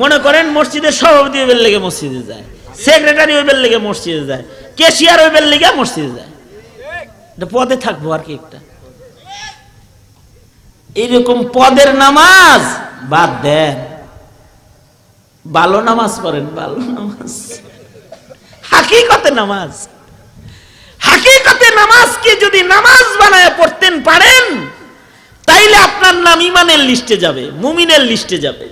মনে করেন মসজিদের সভাপতি হইবার লেগে মসজিদে যায়, সেক্রেটারি হইবার লেগে মসজিদে যায়, ক্যাশিয়ার হইবার লেগে মসজিদে যায়। পদে থাকবো আর কি একটা, এইরকম পদের নামাজ বাদ দেন, ভালো নামাজ পড়েন, ভালো নামাজ, হাকিকতে নামাজ। হাকিকতে নামাজকে যদি নামাজ বানায় পড়তেন পারেন, তাইলে আপনার নাম ইমানের লিস্টে যাবে, মুমিনের লিস্টে যাবে।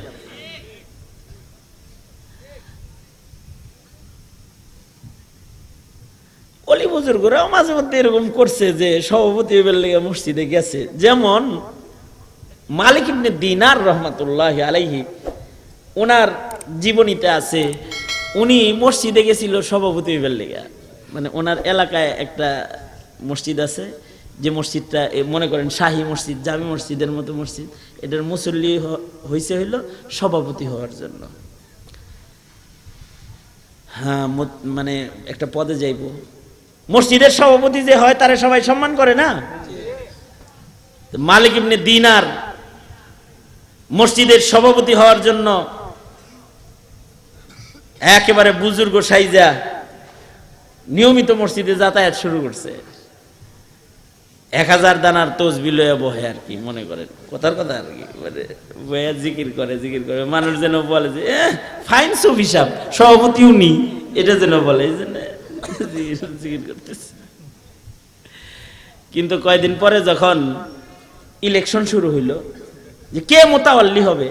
অলি বুজুর্গরাও মাঝে মধ্যে এরকম করছে যে সভাপতি হইবার লেগে মসজিদে গেছে। যেমন মালিক ইবনে দিনার রহমাতুল্লাহি আলাইহি, ওনার জীবনীতে আছে, উনি মসজিদে গেছিল সভাপতি হইবার লেগে। মানে ওনার এলাকায় একটা মসজিদ আছে, যে মসজিদটা মনে করেন শাহী মসজিদ, জামি মসজিদের মতো মসজিদ, এটার মুসল্লি হইছে হইল সভাপতি হওয়ার জন্য। হ্যাঁ, মানে একটা পদে যাইব। মসজিদের সভাপতি যে হয় তারে সবাই সম্মান করে না? মালিক ইবনে দিনার মসজিদের সভাপতি হওয়ার জন্য একেবারে বুজুর্গ সাইজা নিয়মিত মসজিদে যাতায়াত শুরু করছে। 1000 দানার তসবিহ লইয়া বহে আর কি, মনে করেন কথার কথা আর কি, মানে বইয়া জিকির করে, জিকির করে। মানুষ যেন বলে যে ফাইন সব হিসাব, সভাপতি উনি, এটা যেন বলে, এই জন্য জিকির করতেছে। কিন্তু কয়দিন পরে যখন ইলেকশন শুরু হইল যে কে মোতাওয়াল্লি হবে,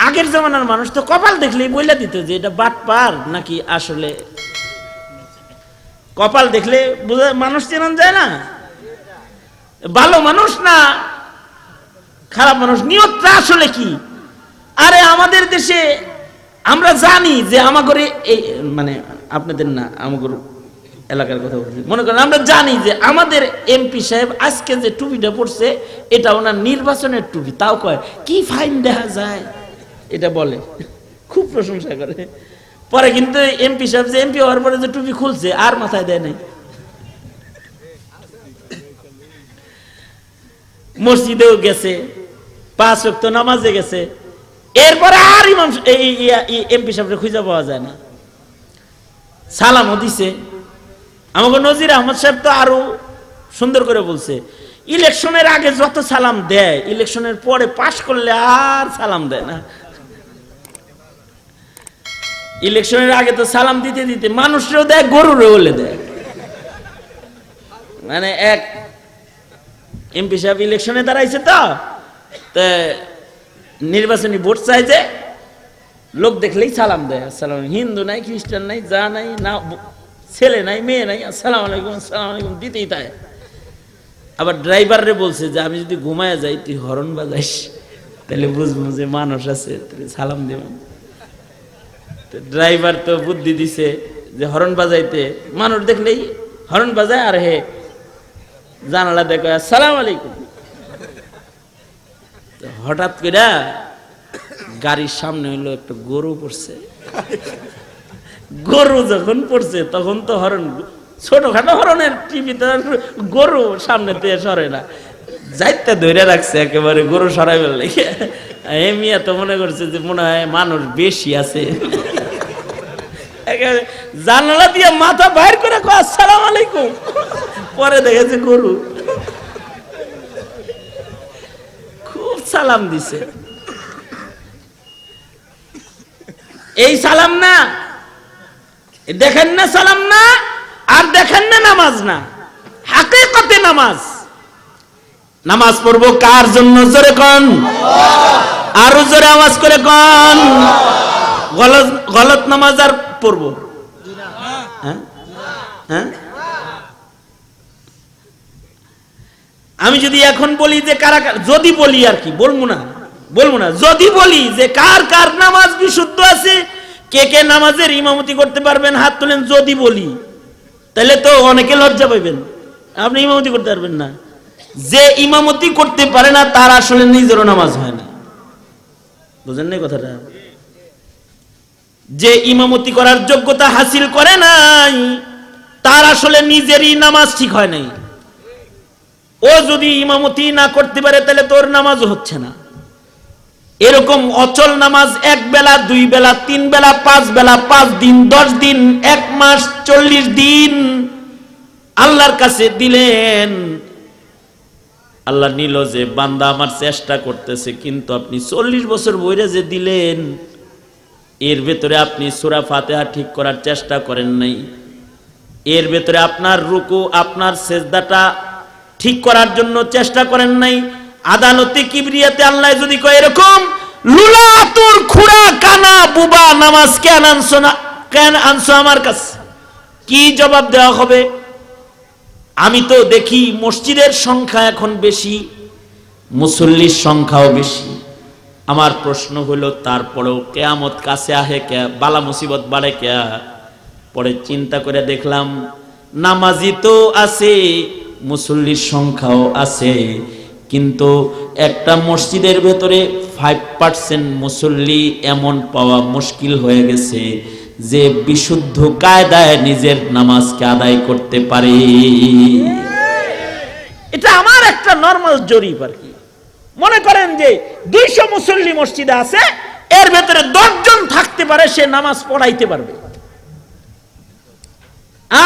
আগের জামানার মানুষ তো কপাল দেখলেই বইলা দিত যে এটা বাটপার নাকি আসলে। কপাল দেখলে মানুষ চেনান যায় না? ভালো মানুষ না খারাপ মানুষ, নিয়তটা আসলে কি? আরে আমাদের দেশে আমরা জানি যে আমাগরে এই মানে আপনাদের না আমাগর এলাকার কথা বলছি, মনে করেন আমরা জানি যে আমাদের এমপি সাহেব আজকে যে টুপিটা পড়ছে এটা ওনার নির্বাচনের টুপি, তাও কয় কি ফাইন দেখা যায়, এটা বলে, খুব প্রশংসা করে। পরে কিন্তু এমপি সাহেব যে এমপি হওয়ার পরে যে টুপি খুলছে আর মাথায় দেয় নাই। মসজিদেও গেছে, 5 ওয়াক্ত নামাজে গেছে, এরপরে আর ইমাম এমপি সাহেবকে খুঁজে পাওয়া যায় না। সালামও দিছে। আমাকে নজির আহমদ সাহেব তো আরো সুন্দর করে বলছে, ইলেকশনের আগে যত সালাম দেয় ইলেকশনের পরে পাশ করলে আর সালাম দেয় না। ইলেকশনের আগে তো সালাম দিতে দিতে মানুষরেও দেয়, গরুরেও বলে দেয়। মানে এক এমপি সাহেব ইলেকশনে দাঁড়াইছে তো নির্বাচনী ভোট চাই যে লোক দেখলেই সালাম দেয়, আসসালাম, হিন্দু নাই খ্রিস্টান নাই যা নাই না, ছেলে নাই মেয়ে নাই, আসসালাম আলাইকুম আসসালাম আলাইকুম দিতেই তাই। আবার ড্রাইভারে বলছে যে আমি যদি ঘুমায় যাই তুই হরন বাজাইস, তাহলে বুঝবো যে মানুষ আছে, সালাম দেব। ড্রাইভার তো বুদ্ধি দিছে যে হরন বাজাইতে মানুষ দেখলেই হরন বাজায়, আর হে জানালা দেখো আসসালাম আলাইকুম। হঠাৎ করে গাড়ির সামনে হইলো একটা গরু পড়ছে। গরু যখন পড়ছে তখন তো হরন, ছোটখাটো হরনের টিভিতে গরু সামনে দিয়ে সরে না, যাইতে ধরে রাখছে একেবারে গরু সরাই ফেললে। এমিয়া তো মনে করছে যে মনে হয় মানুষ বেশি আছে, জানালা দিয়ে মাথা বাইর করে আসসালাম আলাইকুম, পরে দেখেছে গরু। খুব সালাম দিছে। এই সালাম না, দেখেন না সালাম না, আর দেখেন না নামাজ না, হাকিকতে নামাজ। নামাজ পড়বো কার জন্য? জোরে কোন, আরো জোরে আওয়াজ করে কোন। গলত নামাজ আর পড়বো? হ্যাঁ হ্যাঁ, আমি যদি এখন বলি যে কারা, যদি বলি আর কি, বলবো না, যদি বলি যে কার কার নামাজ বিশুদ্ধ আছে, কে কে নামাজের ইমামতি করতে পারবেন হাত তোলেন, যদি বলি তাহলে তো অনেকে লজ্জা পাইবেন, আপনি ইমামতি করতে পারবেন না। যে ইমামতি করতে পারে না তার আসলে নিজেরও নামাজ হয় না, বুঝেন না কথাটা? যে ইমামতি করার যোগ্যতা হাসিল করে নাই তার আসলে নিজেরই নামাজ ঠিক হয় নাই। ও যদি ইমামতি না করতে পারে তাহলে তোর নামাজও হচ্ছে না। এরকম অচল নামাজ 1 বেলা 2 বেলা 3 বেলা 5 বেলা 5 দিন 10 দিন 1 মাস 40 দিন আল্লাহর কাছে দিলেন, আল্লাহ নিল যে বান্দা আমার চেষ্টা করতেছে, কিন্তু আপনি 40 বছর বইরে যে দিলেন এর ভেতরে আপনি সূরা ফাতিহা ঠিক করার চেষ্টা করেন নাই, এর ভেতরে আপনার রুকু আপনার সেজদাটা ঠিক করার জন্য চেষ্টা করেন নাই। আদালতে কিবরিয়াতে আল্লাহ যদি কয় এরকম লুলাতুর খুড়া কানা বুবা নামাজ কেন আনছো না, কেন আনছো আমার কাছে, কি জবাব দেওয়া হবে? আমি তো দেখি মসজিদের সংখ্যা এখন বেশি, মুসল্লির সংখ্যাও বেশি। আমার প্রশ্ন হলো তারপরেও কিয়ামত কাছে আহে কে, বালা মুসিবত বাড়ে কে? পরে চিন্তা করে দেখলাম নামাজি তো আছে, মুসল্লির সংখ্যাও আছে, কিন্তু একটা মসজিদের ভেতরে 5% মুসল্লি এমন পাওয়া মুশকিল হয়ে গেছে যে বিশুদ্ধ কায়দায় নিজের নামাজকে আদায় করতে পারে। এটা আমার একটা নরমাল জরিপ আর কি। মনে করেন যে 200 মুসল্লি মসজিদে আছে, এর ভেতরে 10 জন থাকতে পারে সে নামাজ পড়াইতে পারবে,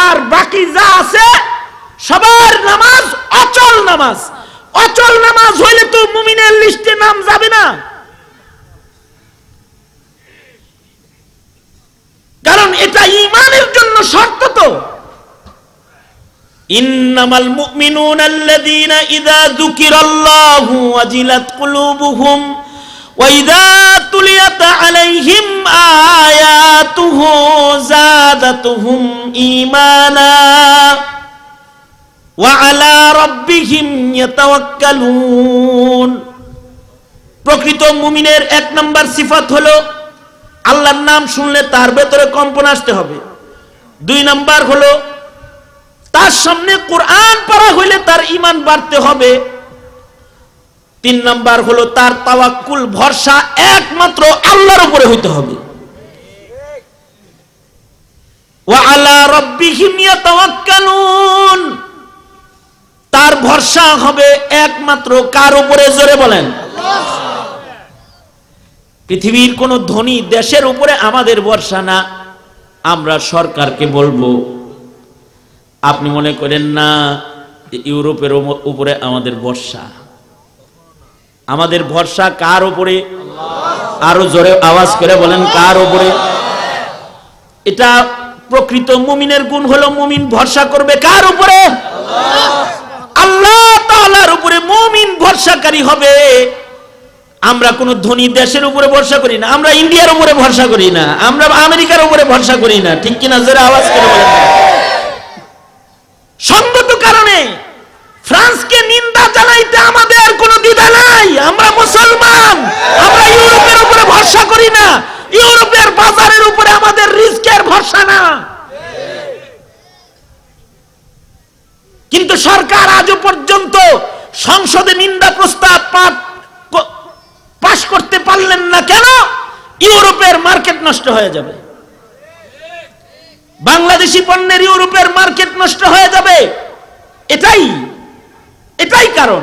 আর বাকি যা আছে সবার নামাজ অচল নামাজ। অচল নামাজ হইলে তো মুমিনের লিস্টে নাম যাবে না, কারণ এটা ঈমানের জন্য শর্ত। তো ইন্নামাল মুমিনুনা আল্লাযীনা ইযা যুকিরাল্লাহু ওয়াজিলাত কুলুবুহুম ওয়া ইযা তুলিয়াত আলাইহিম আয়াতুহু যাদাতুহুম ঈমানা। ওয়া আলা রাব্বিহিম ইয়াতাওয়াক্কালুন। প্রকৃত মুমিনের এক নাম্বার সিফাত হলো আল্লাহর নাম শুনলে তার ভেতরে কম্পন আসতে হবে। 2 নাম্বার হলো তার সামনে কোরআন পড়া হইলে তার ঈমান বাড়তে হবে। 3 নাম্বার হলো তার তাওয়াক্কুল ভরসা একমাত্র আল্লাহর উপরে হইতে হবে। ওয়া আলা রাব্বিহিম ইয়াতাওয়াক্কালুন, তার ভরসা হবে একমাত্র কার উপরে? জোরে বলেন। পৃথিবীর কোন ধনী দেশের উপরে আমাদের ভরসা না। আমরা সরকারকে বলবো, আপনি মনে করেন না ইউরোপের উপরে আমাদের ভরসা? আমাদের ভরসা কার উপরে? আরো জোরে আওয়াজ করে বলেন, কার উপরে? এটা প্রকৃত মুমিনের গুণ হলো মুমিন ভরসা করবে কার উপরে? আল্লাহ তাআলার উপরে মুমিন ভরসাকারী হবে। আমরা কোন ধনী দেশের উপরে ভরসা করি না, আমরা ইন্ডিয়ার উপরে ভরসা করি না, আমরা আমেরিকার উপরে ভরসা করি না, ঠিক কিনা? জোরে আওয়াজ করে বলেন। সঙ্গত কারণে ফ্রান্সকে নিন্দা জানাইতে আমাদের কোনো দ্বিধা নাই। আমরা মুসলমান, আমরা ইউরোপের উপরে ভরসা করি না, ইউরোপের বাজারের উপরে আমাদের রিস্কের ভরসা না। কিন্তু সরকার আজও পর্যন্ত সংসদে নিন্দা প্রস্তাব পাশ করতে পারলেন না। কেন? ইউরোপের মার্কেট নষ্ট হয়ে যাবে, বাংলাদেশি পণ্যের ইউরোপের মার্কেট নষ্ট হয়ে যাবে। এটাই কারণ।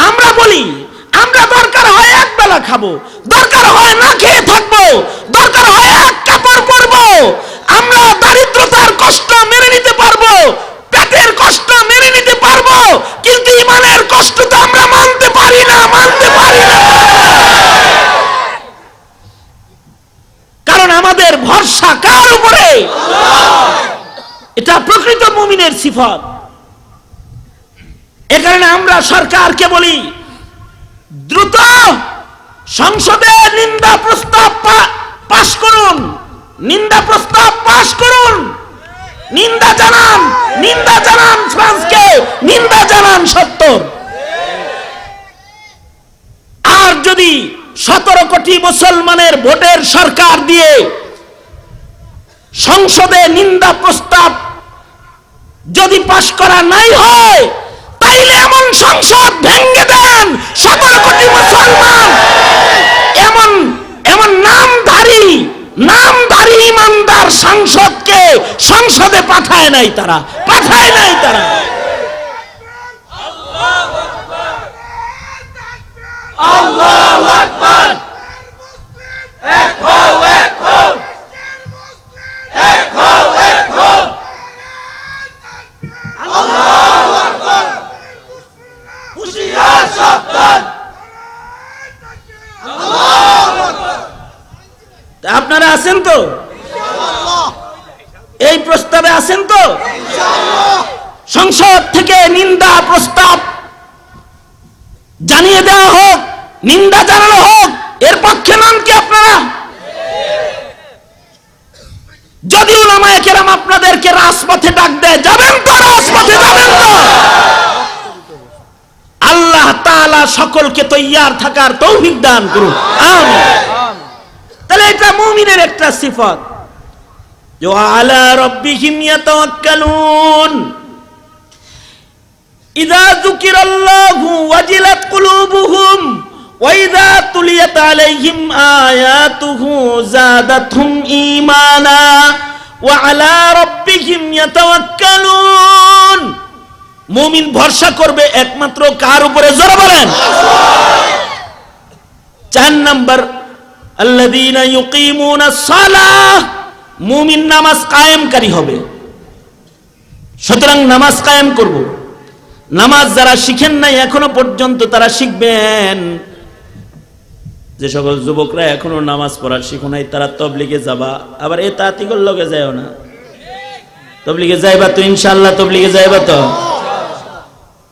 আমরা বলি আমরা দরকার হয় এক বেলা খাবো, দরকার হয় না খেয়ে থাকবো, দরকার হয় এক কাপড় পরবো। আমরা দারিদ্রতার কষ্ট মেনে নিতে পারবো, পেটের কষ্ট মেনে নিতে পারবো, কিন্তু ইমানের কষ্ট তো আমরা মানতে পারি না। কারণ আমাদের ভরসা কার উপরে? এটা প্রকৃত মুমিনের সিফাত। এ কারণে আমরা সরকারকে বলি, দ্রুত সংসদে নিন্দা প্রস্তাব পাশ করুন, নিন্দা প্রস্তাব পাশ করুন, নিন্দা জানান ফ্রান্সকে, নিন্দা জানান 70। আর যদি 17 কোটি মুসলমানের ভোটের সরকার দিয়ে সংসদে নিন্দা প্রস্তাব যদি পাশ করা নাই হয়, তাইলে এমন সংসদ ভেঙে দেন। 17 কোটি মুসলমান এমন নামধারী ইমানদার সংসদকে সংসদে পাঠায় নাই তারা। আল্লাহু আকবার। এক হও, এক হও, এক হও, এক হও। আল্লাহু আকবার। হুঁশিয়ার সাবধান। আল্লাহু আকবার। আপনারা আছেন তো? এই প্রস্তাবে আছেন তো? সংসদ থেকে নিন্দা প্রস্তাব জানিয়ে দেওয়া হোক, নিন্দা জানানো হোক, এর পক্ষে নাম কি আপনারা? যদি উলামায়ে কেরাম আপনাদেরকে রাজপথে ডাক দেয়, যাবেন তো? রাজপথে যাবেন তো? আল্লাহ তাআলা সকলকে তৈয়ার থাকার তৌফিক দান করুন, আমিন। তাহলে এটা মুমিনের একটা সিফাত, ওয়া আলা রাব্বিহিম ইয়াতাওয়াক্কালুন। ইযা যুকিরাল্লাহু ওয়াজিলাত কুলুবুহুম ওয়া ইযা তুলিয়াত আলাইহিম আয়াতুহু যাদাতহুম ঈমানা ওয়া আলা রাব্বিহিম ইয়াতাওয়াক্কালুন। মুমিন ভরসা করবে একমাত্র কার উপরে? জোরে বলেন। 4 নাম্বার, আল্লাযীনা ইউকিমুনাস সালাহ। মুমিন নামাজ কায়েমকারী হবে। সুতরাং নামাজ কায়েম করব। নামাজ যারা শিখেন নাই এখনো পর্যন্ত তারা শিখবেন। যে সকল যুবকরা এখনো নামাজ পড়া শিখো নাই তারা তবলিগে যাবা। আবার এ তাতিগর লগে যায়ও না, তবলিগে যাইবা তো ইনশাআল্লাহ, তবলিগে যাইবা তো।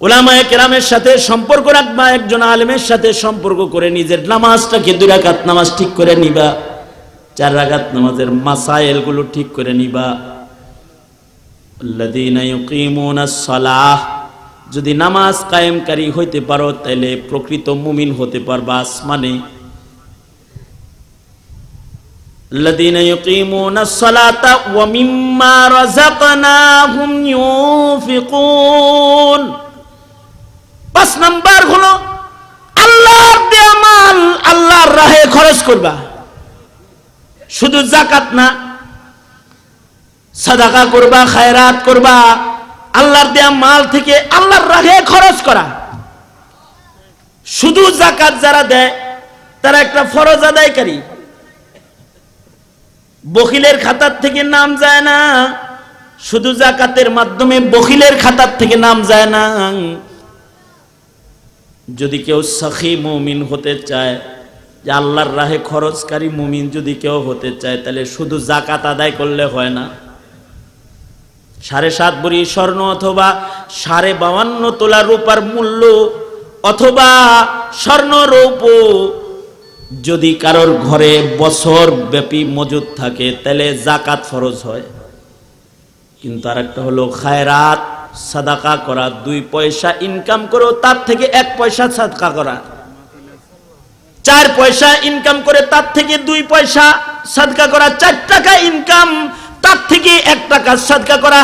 উলামায়ে কেরামের সাথে সম্পর্ক রাখবা, একজন আলেমের সাথে সম্পর্ক করে নিজের নামাজটাকে 2 রাকাত নামাজ ঠিক করে নিবা, 4 রাকাত নামাজের মাসাইল গুলো ঠিক করে নিবা। আল্লাযীনা ইউকিমুনাস সালাহ। যদি নামাজ কায়েমকারী হইতে পারো তাহলে প্রকৃত মুমিন হতে পারবা আসমানে। الذين يقيمون الصلاة ومما رزقناهم ينفقون। 5 নাম্বার হলো আল্লাহর দেয়া মাল আল্লাহর রাহে খরচ করবা। শুধু যাকাত না, সাদাকা করবা, খায়রাত করবা। আল্লাহর দেয়া মাল থেকে আল্লাহর রাহে খরচ করা। শুধু যাকাত যারা দেয় তারা একটা ফরজ আদায়কারী। বখিলের খাতার থেকে নাম যায় না, শুধু যাকাতের মাধ্যমে বখিলের খাতার থেকে নাম যায় না। যদি কেউ সখী মুমিন হতে চায়, যে আল্লাহর রাহে খরচকারী মুমিন যদি কেউ হতে চায়, তাহলে শুধু যাকাত আদায় করলে হয় না। 7.5 ভরি স্বর্ণ অথবা 52.5 তোলা রূপার মূল্য অথবা স্বর্ণ রৌপ্য যদি কারোর ঘরে বছর ব্যাপী মজুদ থাকে তাহলে যাকাত ফরজ হয়। কিন্তু আরেকটা হলো খায়রাত, সাদাকা করা। 2 পয়সা ইনকাম করো, তার থেকে 1 পয়সা সাদকা করা। 4 পয়সা ইনকাম করে তার থেকে 2 পয়সা সাদকা করা। 4 টাকা ইনকাম, তার থেকে 1 টাকা সাদকা করা।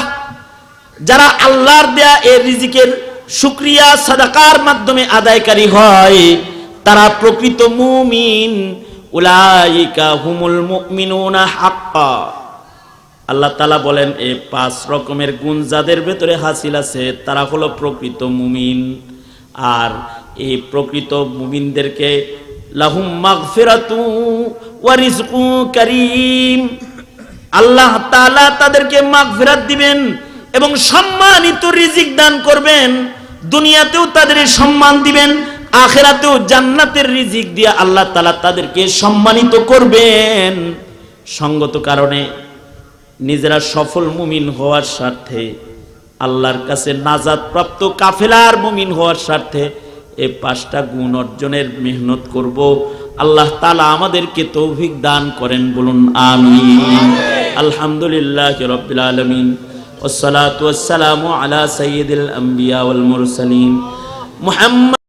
যারা আল্লাহর দেয়া এই রিজিকের শুকরিয়া সাদাকার মাধ্যমে আদায়কারী হয় তারা প্রকৃত মুমিন। উলাইকা হুমুল মুমিনুনা হাক্কা। আল্লাহ তাআলা বলেন এই 5 রকমের গুণ যাদের ভেতরে হাসিল আছে তারা হলো প্রকৃত মুমিন। আর এই প্রকৃত মুমিনদেরকে লাহুম মাগফিরাতু ওয়া রিজকুন কারীম, আল্লাহ তাআলা তাদেরকে মাগফিরাত দিবেন এবং সম্মানিত রিজিক দান করবেন। দুনিয়াতেও তাদের সম্মান দিবেন, আখিরাতেও জান্নাতের রিজিক দিয়ে আল্লাহ তাআলা তাদেরকে সম্মানিত করবেন। সঙ্গত কারণে নিজেরা সফল মুমিন হওয়ার স্বার্থে, আল্লাহর কাছে নাজাত প্রাপ্ত কাফেলার মুমিন হওয়ার স্বার্থে এই 5টা গুণ অর্জনের মেহনত করব। আল্লাহ তাআলা আমাদেরকে তৌফিক দান করেন, বলুন আমিন। আলহামদুলিল্লাহি রাব্বিল আলামিন, ওয়াসসালাতু ওয়াসসালামু আলা সাইয়্যিদিল আম্বিয়া ওয়াল মুরসালিন মুহাম্মদ।